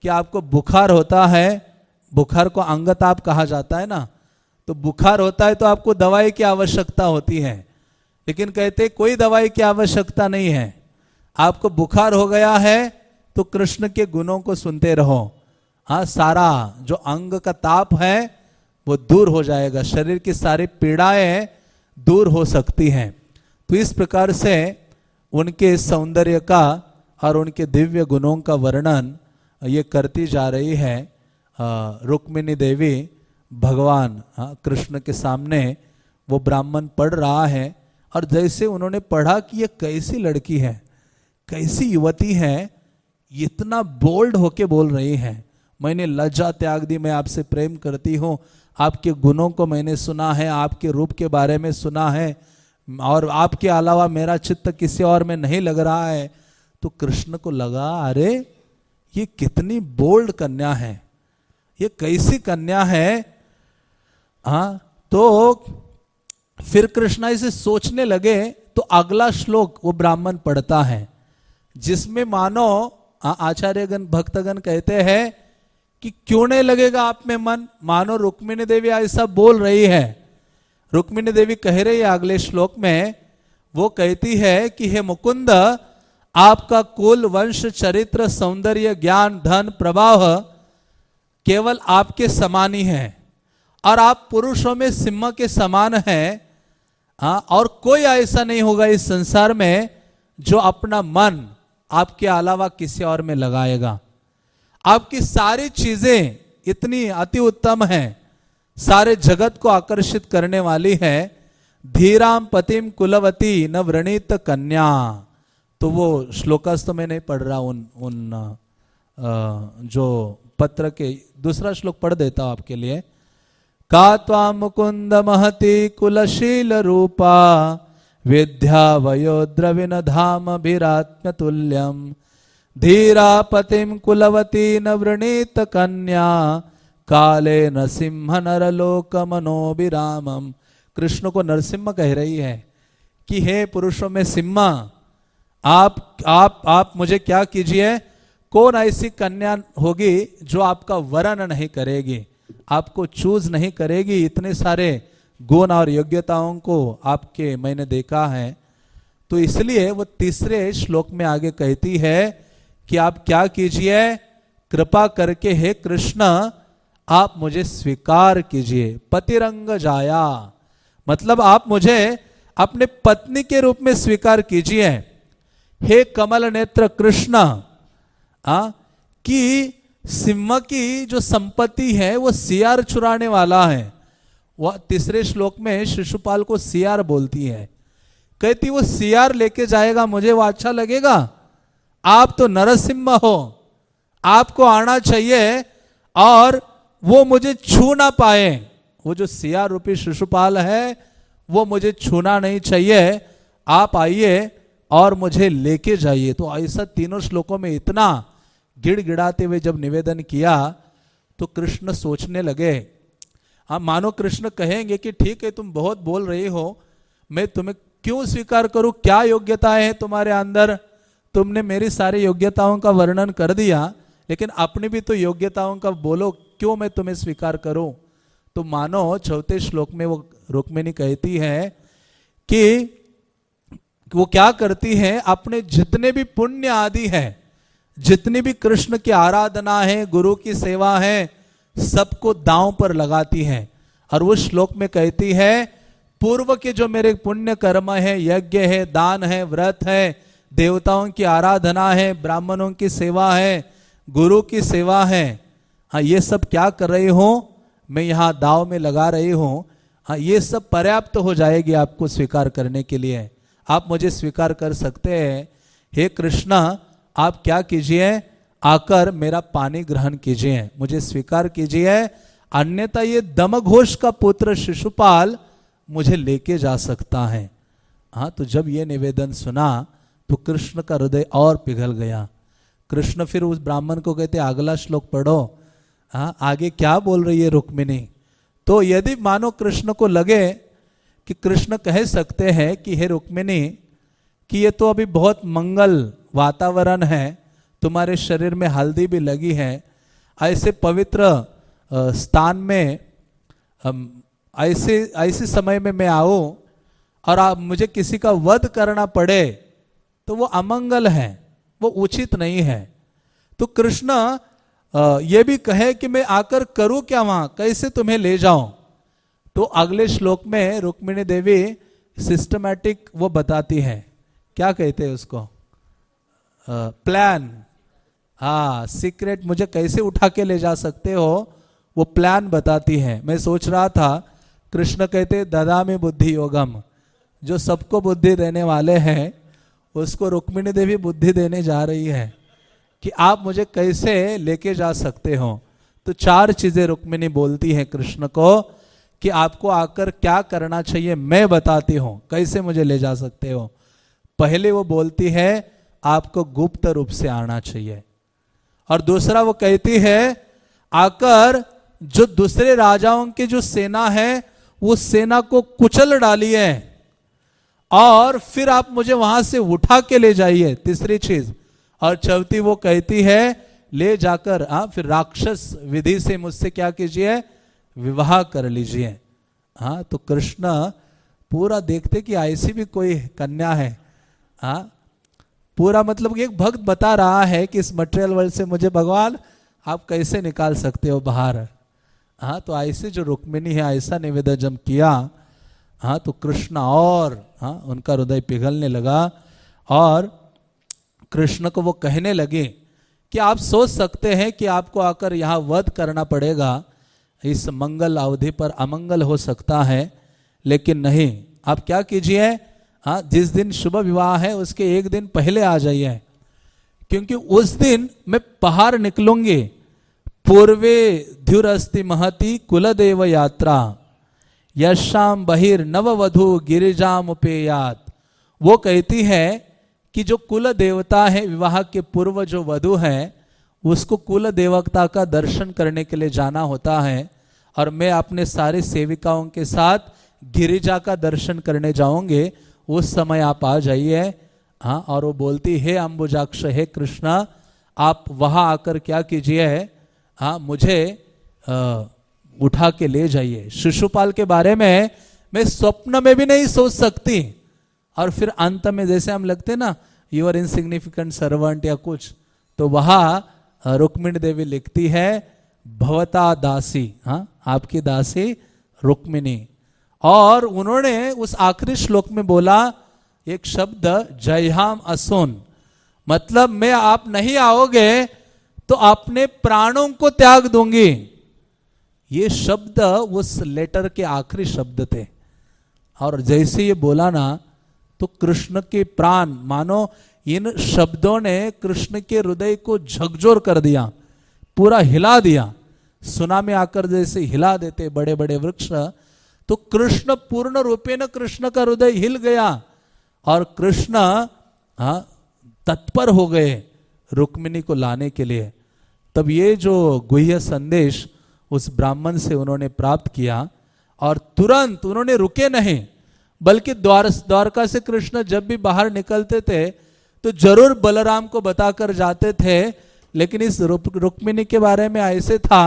कि आपको बुखार होता है, बुखार को अंगताप कहा जाता है ना, तो बुखार होता है तो आपको दवाई की आवश्यकता होती है, लेकिन कहते कोई दवाई की आवश्यकता नहीं है। आपको बुखार हो गया है तो कृष्ण के गुणों को सुनते रहो। सारा जो अंग का ताप है वो दूर हो जाएगा, शरीर की सारी पीड़ाएं दूर हो सकती हैं। तो इस प्रकार से उनके सौंदर्य का और उनके दिव्य गुणों का वर्णन ये करती जा रही है रुक्मिणी देवी। भगवान कृष्ण के सामने वो ब्राह्मण पढ़ रहा है और जैसे उन्होंने पढ़ा कि ये कैसी लड़की है, कैसी युवती है, इतना बोल्ड होके बोल रही है, मैंने लज्जा त्याग दी, मैं आपसे प्रेम करती हूँ, आपके गुणों को मैंने सुना है, आपके रूप के बारे में सुना है और आपके अलावा मेरा चित्त किसी और में नहीं लग रहा है। तो कृष्ण को लगा अरे ये कितनी बोल्ड कन्या है, ये कैसी कन्या है। तो फिर कृष्ण इसे सोचने लगे तो अगला श्लोक वो ब्राह्मण पढ़ता है जिसमें मानो आचार्यगण भक्तगण कहते हैं कि क्यों नहीं लगेगा आप में मन, मानो रुक्मिणी देवी ऐसा बोल रही है। रुक्मिणी देवी कह रही है अगले श्लोक में, वो कहती है कि हे मुकुंद, आपका कुल वंश चरित्र सौंदर्य ज्ञान धन प्रभाव केवल आपके समान ही है और आप पुरुषों में सिंह के समान हैं। और कोई ऐसा नहीं होगा इस संसार में जो अपना मन आपके अलावा किसी और में लगाएगा। आपकी सारी चीजें इतनी अति उत्तम हैं, सारे जगत को आकर्षित करने वाली है। धीराम पतिम कुलवती न व्रणीत कन्या। तो वो श्लोकस तो मैं नहीं पढ़ रहा, उन जो पत्र के दूसरा श्लोक पढ़ देता हूं आपके लिए। का त्वां मुकुंद महति कुलशील रूपा विद्या वयोद्रविन धाम भीरात्म तुल्यम धीरा पतिम कुलवती न वृणीत कन्या काले नरसिंह नरलोक मनोभिरामम। कृष्ण को नरसिंह कह रही है कि हे पुरुषों में सिम्हा, आप मुझे क्या कीजिए, कौन ऐसी कन्या होगी जो आपका वरण नहीं करेगी, आपको चूज नहीं करेगी। इतने सारे गुण और योग्यताओं को आपके मैंने देखा है। तो इसलिए वो तीसरे श्लोक में आगे कहती है कि आप क्या कीजिए, कृपा करके हे कृष्ण आप मुझे स्वीकार कीजिए। पतिरंग जाया मतलब आप मुझे अपने पत्नी के रूप में स्वीकार कीजिए। हे कमल नेत्र कृष्ण, कि सिंह की जो संपत्ति है वो सियार चुराने वाला है। वह तीसरे श्लोक में शिशुपाल को सियार बोलती है, कहती वो सियार लेके जाएगा, मुझे वो अच्छा लगेगा। आप तो नरसिंह हो, आपको आना चाहिए और वो मुझे छू ना पाए। वो जो सियार रूपी शिशुपाल है वो मुझे छूना नहीं चाहिए, आप आइए और मुझे लेके जाइए। तो ऐसा तीनों श्लोकों में इतना गिड़गिड़ाते हुए जब निवेदन किया तो कृष्ण सोचने लगे। मानो कृष्ण कहेंगे कि ठीक है तुम बहुत बोल रही हो, मैं तुम्हें क्यों स्वीकार करूं? क्या योग्यताएं हैं तुम्हारे अंदर? तुमने मेरी सारी योग्यताओं का वर्णन कर दिया, लेकिन अपनी भी तो योग्यताओं का बोलो, क्यों मैं तुम्हें स्वीकार करूं? तो मानो चौथे श्लोक में वो रुक्मिणी कहती है कि वो क्या करती है, अपने जितने भी पुण्य आदि है, जितनी भी कृष्ण की आराधना है, गुरु की सेवा है, सबको दांव पर लगाती है। और वो श्लोक में कहती है, पूर्व के जो मेरे पुण्य कर्म है, यज्ञ है, दान है, व्रत है, देवताओं की आराधना है, ब्राह्मणों की सेवा है, गुरु की सेवा है, हाँ ये सब क्या कर रही हूं मैं, यहां दाव में लगा रही हूं। हाँ ये सब पर्याप्त हो जाएगी आपको स्वीकार करने के लिए, आप मुझे स्वीकार कर सकते हैं। हे कृष्ण, आप क्या कीजिए, आकर मेरा पानी ग्रहण कीजिए, मुझे स्वीकार कीजिए, अन्यथा ये दमघोष का पुत्र शिशुपाल मुझे लेके जा सकता है। हाँ तो जब ये निवेदन सुना तो कृष्ण का हृदय और पिघल गया। कृष्ण फिर उस ब्राह्मण को कहते, अगला श्लोक पढ़ो, हाँ आगे क्या बोल रही है रुक्मिणी। तो यदि मानो कृष्ण को लगे कि कृष्ण कह सकते हैं कि हे रुक्मिणी, कि ये तो अभी बहुत मंगल वातावरण है, तुम्हारे शरीर में हल्दी भी लगी है, ऐसे पवित्र स्थान में ऐसे समय में मैं आऊं और आप मुझे किसी का वध करना पड़े तो वो अमंगल है, वो उचित नहीं है। तो कृष्ण ये भी कहे कि मैं आकर करूं क्या वहां, कैसे तुम्हें ले जाऊं। तो अगले श्लोक में रुक्मिणी देवी सिस्टमैटिक वो बताती है, क्या कहते हैं उसको, प्लान, हाँ सीक्रेट, मुझे कैसे उठा के ले जा सकते हो वो प्लान बताती है। मैं सोच रहा था कृष्ण कहते ददामि बुद्धि योगम, जो सबको बुद्धि देने वाले हैं उसको रुक्मिणी देवी बुद्धि देने जा रही है कि आप मुझे कैसे लेके जा सकते हो। तो चार चीजें रुक्मिणी बोलती हैं कृष्ण को कि आपको आकर क्या करना चाहिए मैं बताती हूं, कैसे मुझे ले जा सकते हो। पहले वो बोलती है आपको गुप्त रूप से आना चाहिए, और दूसरा वो कहती है आकर जो दूसरे राजाओं की जो सेना है वो सेना को कुचल डालिए और फिर आप मुझे वहां से उठा के ले जाइए, तीसरी चीज। और चौथी वो कहती है ले जाकर फिर राक्षस विधि से मुझसे क्या कीजिए, विवाह कर लीजिए। हाँ तो कृष्ण पूरा देखते कि ऐसी भी कोई कन्या है, हाँ पूरा मतलब एक भक्त बता रहा है कि इस मटेरियल वर्ल्ड से मुझे भगवान आप कैसे निकाल सकते हो बाहर। हाँ तो ऐसे जो रुक्मिणी है ऐसा निवेदन जब किया, हाँ तो कृष्ण और उनका हृदय पिघलने लगा और कृष्ण को वो कहने लगे कि आप सोच सकते हैं कि आपको आकर यहाँ वध करना पड़ेगा, इस मंगल अवधि पर अमंगल हो सकता है, लेकिन नहीं, आप क्या कीजिए, हाँ जिस दिन शुभ विवाह है उसके एक दिन पहले आ जाइए, क्योंकि उस दिन मैं बाहर निकलूंगी। पूर्वे ध्युरस्ति महति कुलदेव यात्रा यशाम बहिर नववधु गिरिजाम उपेयात। वो कहती है कि जो कुल देवता है, विवाह के पूर्व जो वधु है उसको कुल देवता का दर्शन करने के लिए जाना होता है, और मैं अपने सारे सेविकाओं के साथ गिरिजा का दर्शन करने जाऊंगे, उस समय आप आ जाइए। हाँ और वो बोलती है अंबुजाक्ष, हे कृष्णा आप वहां आकर क्या कीजिए, हाँ मुझे उठा के ले जाइए। शिशुपाल के बारे में मैं स्वप्न में भी नहीं सोच सकती। और फिर अंत में जैसे हम लगते ना यूर इनसिग्निफिकेंट सर्वेंट या कुछ, तो वहां रुक्मिणी देवी लिखती है भवता दासी, हाँ आपकी दासी रुक्मिणी। और उन्होंने उस आखिरी श्लोक में बोला एक शब्द जयहाम असोन, मतलब मैं आप नहीं आओगे तो अपने प्राणों को त्याग दूंगी। ये शब्द उस लेटर के आखिरी शब्द थे, और जैसे ये बोला ना तो कृष्ण के प्राण, मानो इन शब्दों ने कृष्ण के हृदय को झकझोर कर दिया, पूरा हिला दिया। सुनामी आकर जैसे हिला देते बड़े बड़े वृक्ष, तो कृष्ण पूर्ण रूपेण कृष्ण का हृदय हिल गया और कृष्ण तत्पर हो गए रुक्मिणी को लाने के लिए। तब ये जो गुह्य संदेश उस ब्राह्मण से उन्होंने प्राप्त किया, और तुरंत उन्होंने रुके नहीं, बल्कि द्वारका से कृष्ण जब भी बाहर निकलते थे तो जरूर बलराम को बताकर जाते थे, लेकिन इस रुक्मिणी के बारे में ऐसे था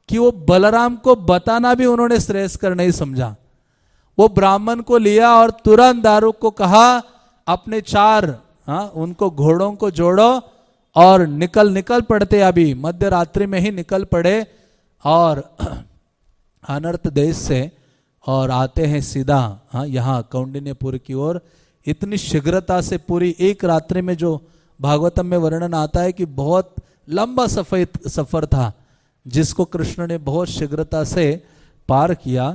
कि वो बलराम को बताना भी उन्होंने श्रेयस्कर नहीं समझा। वो ब्राह्मण को लिया और तुरंत दारुक को कहा अपने 4 उनको घोड़ों को जोड़ो और निकल पड़ते, अभी मध्य रात्रि में ही निकल पड़े और अनर्थ देश से और आते हैं सीधा यहाँ कौंडिन्यपुर की ओर। इतनी शीघ्रता से पूरी एक रात्रि में, जो भागवतम में वर्णन आता है कि बहुत लंबा सफर था जिसको कृष्ण ने बहुत शीघ्रता से पार किया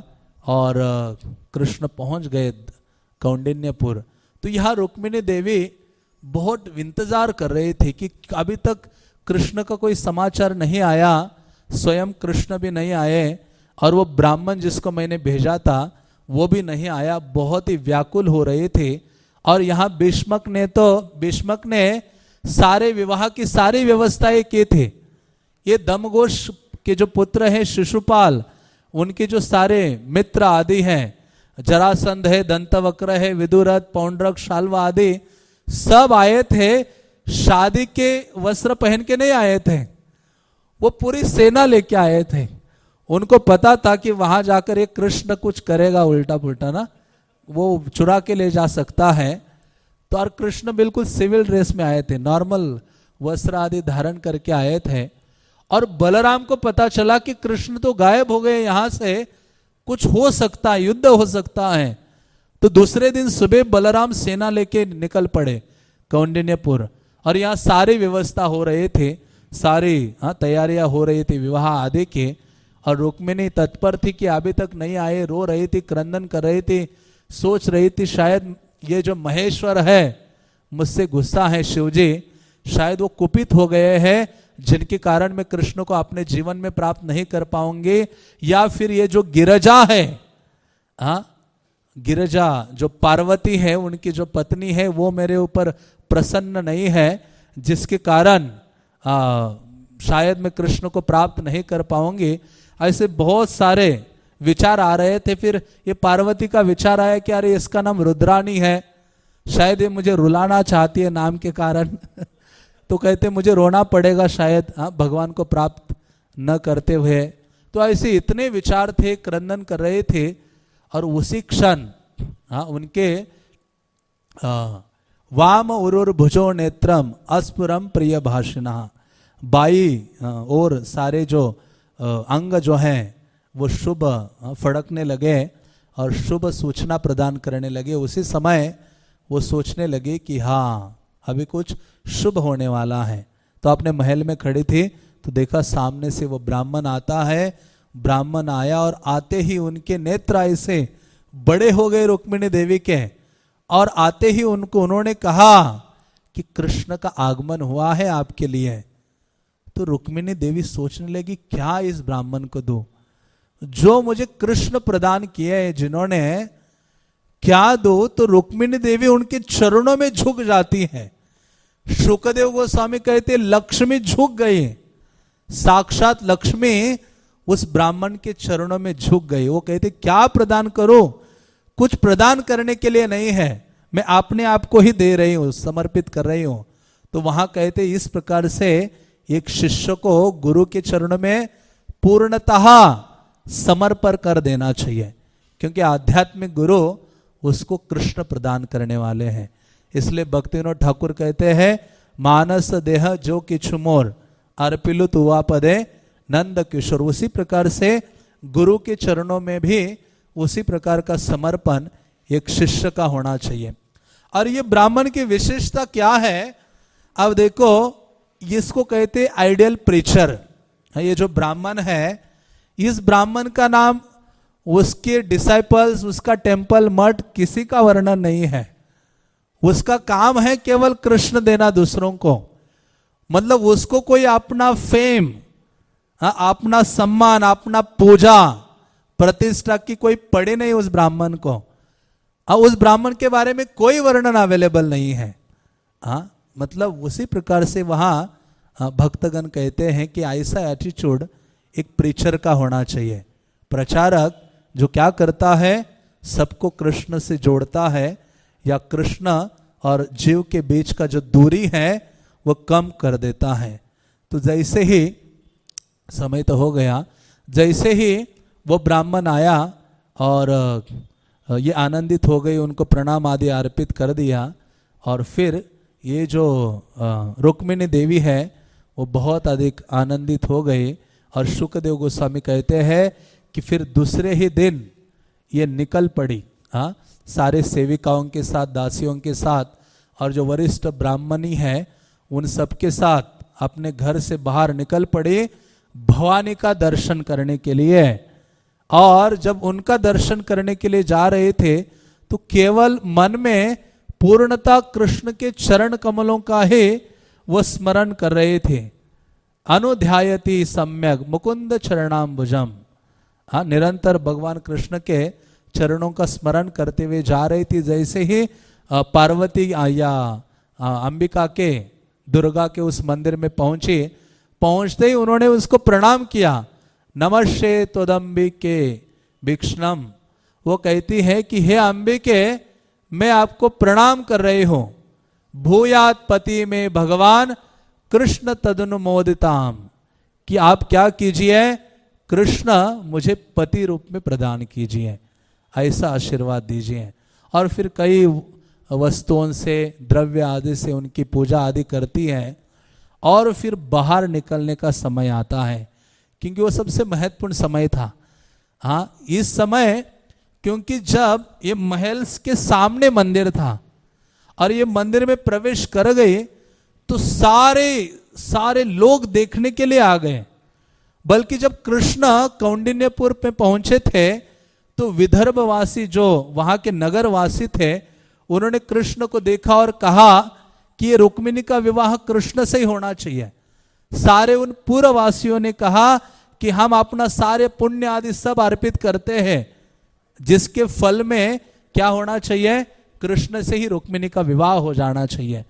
और कृष्ण पहुंच गए कौंडिन्यपुर। तो यहाँ रुक्मिणी देवी बहुत इंतजार कर रही थी कि अभी तक कृष्ण का कोई समाचार नहीं आया, स्वयं कृष्ण भी नहीं आए और वो ब्राह्मण जिसको मैंने भेजा था वो भी नहीं आया। बहुत ही व्याकुल हो रहे थे। और यहाँ भीष्मक ने सारे विवाह की सारी व्यवस्थाएं की थी। ये दमघोष के जो पुत्र हैं शिशुपाल, उनके जो सारे मित्र आदि हैं, जरासंध है, दंतवक्र है, विदुरथ, पौंड्रक, शाल्वा आदि सब आए थे। शादी के वस्त्र पहन के नहीं आए थे, वो पूरी सेना लेके आए थे। उनको पता था कि वहां जाकर एक कृष्ण कुछ करेगा उल्टा पुल्टा ना, वो चुरा के ले जा सकता है। तो और कृष्ण बिल्कुल सिविल ड्रेस में आए थे, नॉर्मल वस्त्र आदि धारण करके आए थे। और बलराम को पता चला कि कृष्ण तो गायब हो गए, यहां से कुछ हो सकता है, युद्ध हो सकता है। तो दूसरे दिन सुबह बलराम सेना लेके निकल पड़े कौंडिन्यपुर और यहाँ सारी व्यवस्था हो रहे थे, सारी तैयारियां हो रही थी विवाह आदि के। और रुक्मिणी तत्पर थी कि अभी तक नहीं आए, रो रही थी, क्रंदन कर रही थी, सोच रही थी शायद ये जो महेश्वर है मुझसे गुस्सा है शिवजी, शायद वो कुपित हो गए हैं जिनके कारण मैं कृष्ण को अपने जीवन में प्राप्त नहीं कर पाऊंगी, या फिर ये जो गिरजा है, गिरजा जो पार्वती है उनकी जो पत्नी है वो मेरे ऊपर प्रसन्न नहीं है, जिसके कारण शायद मैं कृष्ण को प्राप्त नहीं कर पाऊंगी। ऐसे बहुत सारे विचार आ रहे थे। फिर ये पार्वती का विचार आया कि अरे इसका नाम रुद्राणी है, शायद ये मुझे रुलाना चाहती है नाम के कारण तो कहते मुझे रोना पड़ेगा शायद भगवान को प्राप्त न करते हुए। तो ऐसे इतने विचार थे, क्रंदन कर रहे थे। और उसी क्षण उनके वाम उरुर्भुजो नेत्रम अस्फुरम प्रिय भाषिणा, बाई और सारे जो अंग जो हैं वो शुभ फड़कने लगे और शुभ सूचना प्रदान करने लगे। उसी समय वो सोचने लगे कि हाँ अभी कुछ शुभ होने वाला है। तो अपने महल में खड़ी थी तो देखा सामने से वो ब्राह्मण आता है। ब्राह्मण आया और आते ही उनके नेत्र ऐसे बड़े हो गए रुक्मिणी देवी के, और आते ही उन्होंने कहा कि कृष्ण का आगमन हुआ है आपके लिए। तो रुक्मिणी देवी सोचने लगी क्या इस ब्राह्मण को दूं, जो मुझे कृष्ण प्रदान किए हैं जिन्होंने, क्या दो। तो रुक्मिणी देवी उनके चरणों में झुक जाती है। शुकदेव गोस्वामी कहते लक्ष्मी झुक गई, साक्षात लक्ष्मी उस ब्राह्मण के चरणों में झुक गई। वो कहते क्या प्रदान करो, कुछ प्रदान करने के लिए नहीं है, मैं अपने आप को ही दे रही हूं, समर्पित कर रही हूं। तो वहां कहते इस प्रकार से एक शिष्य को गुरु के चरणों में पूर्णतः समर्पण कर देना चाहिए, क्योंकि आध्यात्मिक गुरु उसको कृष्ण प्रदान करने वाले हैं। इसलिए भक्तिविनोद ठाकुर कहते हैं मानस देह जो किछु मोर अर्पिलु तुवा पदे नंद किशोर। उसी प्रकार से गुरु के चरणों में भी उसी प्रकार का समर्पण एक शिष्य का होना चाहिए। और ये ब्राह्मण की विशेषता क्या है, अब देखो इसको कहते आइडियल प्रीचर। ये जो ब्राह्मण है, इस ब्राह्मण का नाम, उसके डिसाइपल्स, उसका टेम्पल, मठ किसी का वर्णन नहीं है। उसका काम है केवल कृष्ण देना दूसरों को। मतलब उसको कोई अपना फेम, अपना सम्मान, अपना पूजा प्रतिष्ठा की कोई पड़े नहीं उस ब्राह्मण को। उस ब्राह्मण के बारे में कोई वर्णन अवेलेबल नहीं है। मतलब उसी प्रकार से वहां भक्तगण कहते हैं कि ऐसा एटीट्यूड एक प्रीचर का होना चाहिए। प्रचारक जो क्या करता है, सबको कृष्ण से जोड़ता है या कृष्ण और जीव के बीच का जो दूरी है वो कम कर देता है। तो जैसे ही समय तो हो गया, जैसे ही वो ब्राह्मण आया और ये आनंदित हो गई, उनको प्रणाम आदि अर्पित कर दिया, और फिर ये जो रुक्मिणी देवी है वो बहुत अधिक आनंदित हो गई। और शुकदेव गोस्वामी कहते हैं कि फिर दूसरे ही दिन ये निकल पड़ी, हाँ, सारे सेविकाओं के साथ, दासियों के साथ, और जो वरिष्ठ ब्राह्मणी है उन सब के साथ अपने घर से बाहर निकल पड़ी भवानी का दर्शन करने के लिए। और जब उनका दर्शन करने के लिए जा रहे थे तो केवल मन में पूर्णता कृष्ण के चरण कमलों का ही वो स्मरण कर रहे थे। अनुध्यायति सम्यक मुकुंद चरणाम्बुजम, हाँ, निरंतर भगवान कृष्ण के चरणों का स्मरण करते हुए जा रही थी। जैसे ही पार्वती या अंबिका के, दुर्गा के उस मंदिर में पहुंची, पहुंचते ही उन्होंने उसको प्रणाम किया, नमस्ते त्वदंबिके भिक्षणम। वो कहती है कि हे अंबिके, मैं आपको प्रणाम कर रही हूं। भूयात पति में भगवान कृष्ण तदनुमोदिताम, कि आप क्या कीजिए, कृष्ण मुझे पति रूप में प्रदान कीजिए, ऐसा आशीर्वाद दीजिए। और फिर कई वस्तुओं से, द्रव्य आदि से उनकी पूजा आदि करती है। और फिर बाहर निकलने का समय आता है, क्योंकि वो सबसे महत्वपूर्ण समय था। हाँ, इस समय, क्योंकि जब ये महल के सामने मंदिर था और ये मंदिर में प्रवेश कर गए तो सारे लोग देखने के लिए आ गए। बल्कि जब कृष्ण कौंडिन्यपुर पे पहुंचे थे तो विदर्भवासी, जो वहां के नगरवासी थे, उन्होंने कृष्ण को देखा और कहा कि ये रुक्मिणी का विवाह कृष्ण से ही होना चाहिए। सारे उन पूर्ववासियों ने कहा कि हम अपना सारे पुण्य आदि सब अर्पित करते हैं, जिसके फल में क्या होना चाहिए, कृष्ण से ही रुक्मिणी का विवाह हो जाना चाहिए।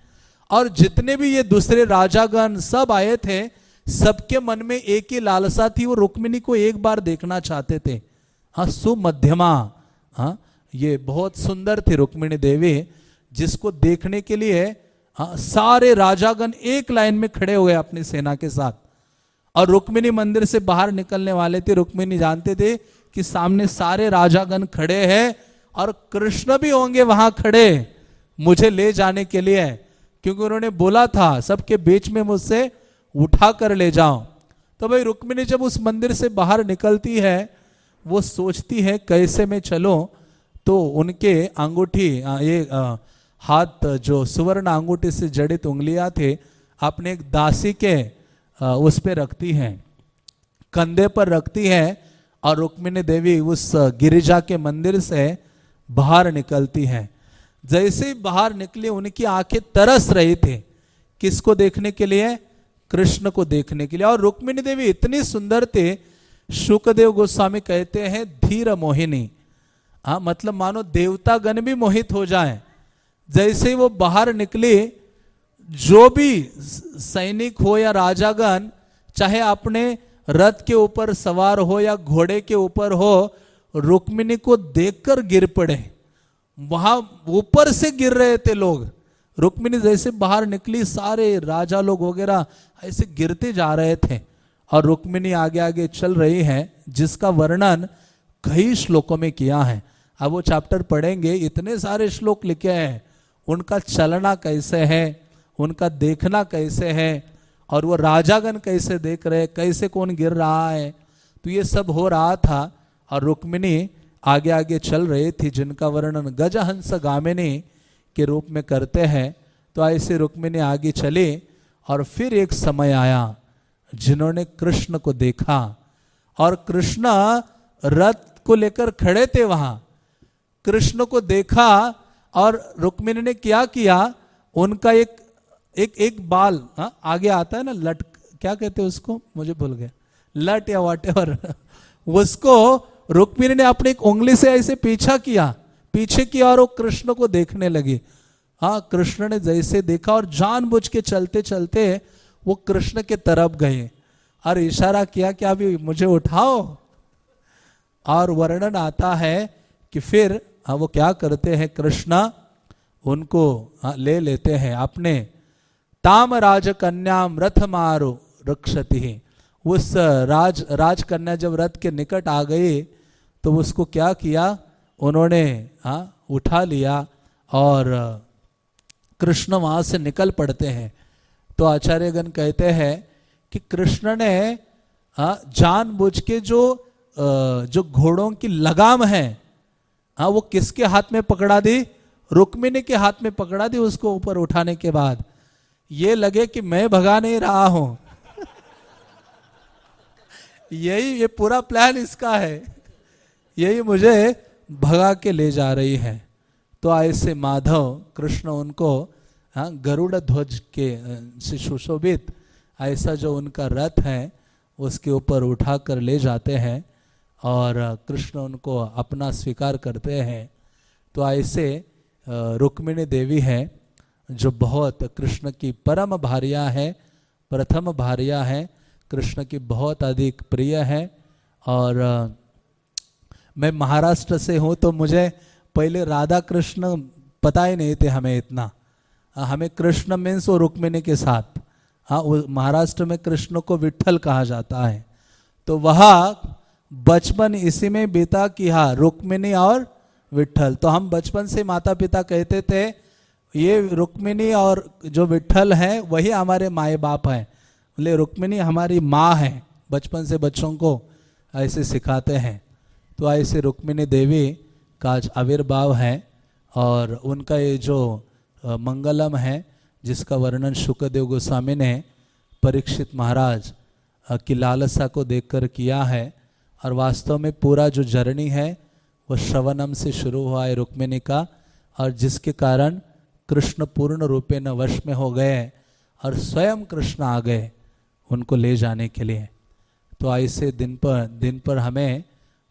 और जितने भी ये दूसरे राजागण सब आए थे, सबके मन में एक ही लालसा थी, वो रुक्मिणी को एक बार देखना चाहते थे। हाँ, सुमध्यमा, हाँ, ये बहुत सुंदर थी रुक्मिणी देवी, जिसको देखने के लिए हाँ सारे राजागण एक लाइन में खड़े हुए अपनी सेना के साथ। और रुक्मिणी मंदिर से बाहर निकलने वाले थे। रुक्मिणी जानते थे कि सामने सारे राजागण खड़े हैं और कृष्ण भी होंगे वहां खड़े मुझे ले जाने के लिए, क्योंकि उन्होंने बोला था सबके बीच में मुझसे उठा कर ले जाओ। तो भाई रुक्मिणी जब उस मंदिर से बाहर निकलती है, वो सोचती है कैसे मैं चलूं। तो उनके अंगूठी, ये हाथ जो सुवर्ण अंगूठी से जड़ित उंगलियां थे, अपने एक दासी के उस पे रखती हैं, कंधे पर रखती है, और रुक्मिणी देवी उस गिरिजा के मंदिर से बाहर निकलती है। जैसे ही बाहर निकली, उनकी आंखें तरस रही थी किसको देखने के लिए, कृष्ण को देखने के लिए। और रुक्मिणी देवी इतनी सुंदर थे, शुकदेव गोस्वामी कहते हैं धीर मोहिनी। हाँ, मतलब मानो देवता गण भी मोहित हो जाए। जैसे ही वो बाहर निकली, जो भी सैनिक हो या राजागण, चाहे अपने रथ के ऊपर सवार हो या घोड़े के ऊपर हो, रुक्मिणी को देखकर गिर पड़े। वहां ऊपर से गिर रहे थे लोग। रुक्मिणी जैसे बाहर निकली, सारे राजा लोग वगैरह ऐसे गिरते जा रहे थे। और रुक्मिणी आगे आगे चल रही है, जिसका वर्णन कई श्लोकों में किया है। अब वो चैप्टर पढ़ेंगे, इतने सारे श्लोक लिखे हैं, उनका चलना कैसे है, उनका देखना कैसे है, और वो राजागण कैसे देख रहे, कैसे कौन गिर रहा है, तो ये सब हो रहा था। और रुक्मिणी आगे आगे चल रही थी, जिनका वर्णन गजहंस गामिनी के रूप में करते हैं। तो ऐसे रुक्मिणी आगे चली, और फिर एक समय आया जिन्होंने कृष्ण को देखा, और कृष्ण रथ को लेकर खड़े थे वहां। कृष्ण को देखा, और रुक्मिणी ने क्या किया, उनका एक बाल, आगे आता है ना लट, क्या कहते हैं उसको, मुझे भूल गया, लट या व्हाटएवर, उसको रुक्मिणी ने अपनी एक उंगली से ऐसे पीछे किया और वो कृष्ण को देखने लगी। हाँ, कृष्ण ने जैसे देखा और जानबूझ के चलते चलते वो कृष्ण के तरफ गए और इशारा किया कि अभी मुझे उठाओ। और वर्णन आता है कि कि फिर वो क्या करते हैं, कृष्ण उनको ले लेते हैं अपने ताम राजकन्याम रथ मारो रक्षति। उस राजकन्या जब रथ के निकट आ गई तो उसको क्या किया, उन्होंने उठा लिया और कृष्ण वहां से निकल पड़ते हैं। तो आचार्यगण कहते हैं कि कृष्ण ने जानबूझ के जो घोड़ों की लगाम है वो किसके हाथ में पकड़ा दी, रुक्मिणी के हाथ में पकड़ा दी। उसको ऊपर उठाने के बाद ये लगे कि मैं भगा नहीं रहा हूं ये पूरा प्लान इसका है, यही मुझे भगा के ले जा रही है। तो ऐसे माधव कृष्ण उनको गरुड़ ध्वज के से सुशोभित ऐसा जो उनका रथ है उसके ऊपर उठा कर ले जाते हैं और कृष्ण उनको अपना स्वीकार करते हैं। तो ऐसे रुक्मिणी देवी है जो बहुत कृष्ण की परम भार्या है, प्रथम भार्या है, कृष्ण की बहुत अधिक प्रिय है। और मैं महाराष्ट्र से हूँ तो मुझे पहले राधा कृष्ण पता ही नहीं थे हमें इतना, हमें कृष्ण मीन्स वो रुक्मिणी के साथ, महाराष्ट्र में कृष्ण को विट्ठल कहा जाता है। तो वह बचपन इसी में बीता कि रुक्मिणी और विट्ठल। तो हम बचपन से माता पिता कहते थे ये रुक्मिणी और जो विट्ठल है वही हमारे माए बाप हैं, बोले रुक्मिणी हमारी माँ है, बचपन से बच्चों को ऐसे सिखाते हैं। तो ऐसे रुक्मिणी देवी का आज आविर्भाव है और उनका ये जो मंगलम है जिसका वर्णन शुकदेव गोस्वामी ने परीक्षित महाराज की लालसा को देखकर किया है। और वास्तव में पूरा जो जर्नी है वो श्रवणम से शुरू हुआ है रुक्मिणी का, और जिसके कारण कृष्ण पूर्ण रूपे न वश में हो गए और स्वयं कृष्ण आ गए उनको ले जाने के लिए। तो ऐसे दिन पर हमें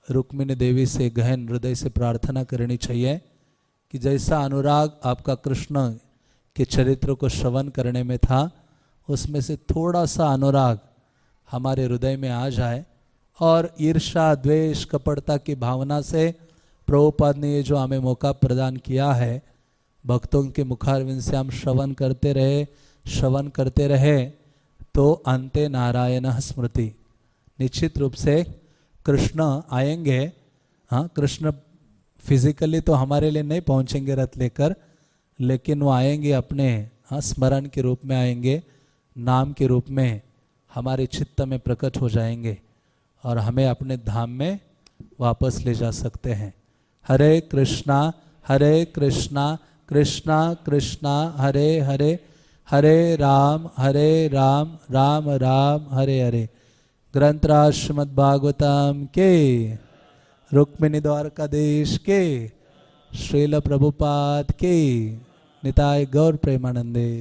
रुक्मिणी देवी से गहन हृदय से प्रार्थना करनी चाहिए कि जैसा अनुराग आपका कृष्ण के चरित्र को श्रवण करने में था उसमें से थोड़ा सा अनुराग हमारे हृदय में आ जाए और ईर्ष्या द्वेष कपटता की भावना से प्रभुपाद ने ये जो हमें मौका प्रदान किया है भक्तों के मुखारविंद से हम श्रवण करते रहे तो अंते नारायण स्मृति, निश्चित रूप से कृष्ण आएंगे। कृष्ण फिजिकली तो हमारे लिए नहीं पहुंचेंगे रथ लेकर, लेकिन वो आएंगे अपने स्मरण के रूप में आएंगे, नाम के रूप में हमारे चित्त में प्रकट हो जाएंगे और हमें अपने धाम में वापस ले जा सकते हैं। हरे कृष्णा कृष्णा कृष्णा हरे हरे, हरे राम राम राम हरे हरे। ग्रंथराज श्रीमद् भागवतम के, रुक्मिणी द्वारकाधीश के, श्रील प्रभुपाद के, निताय गौर प्रेमानंदे।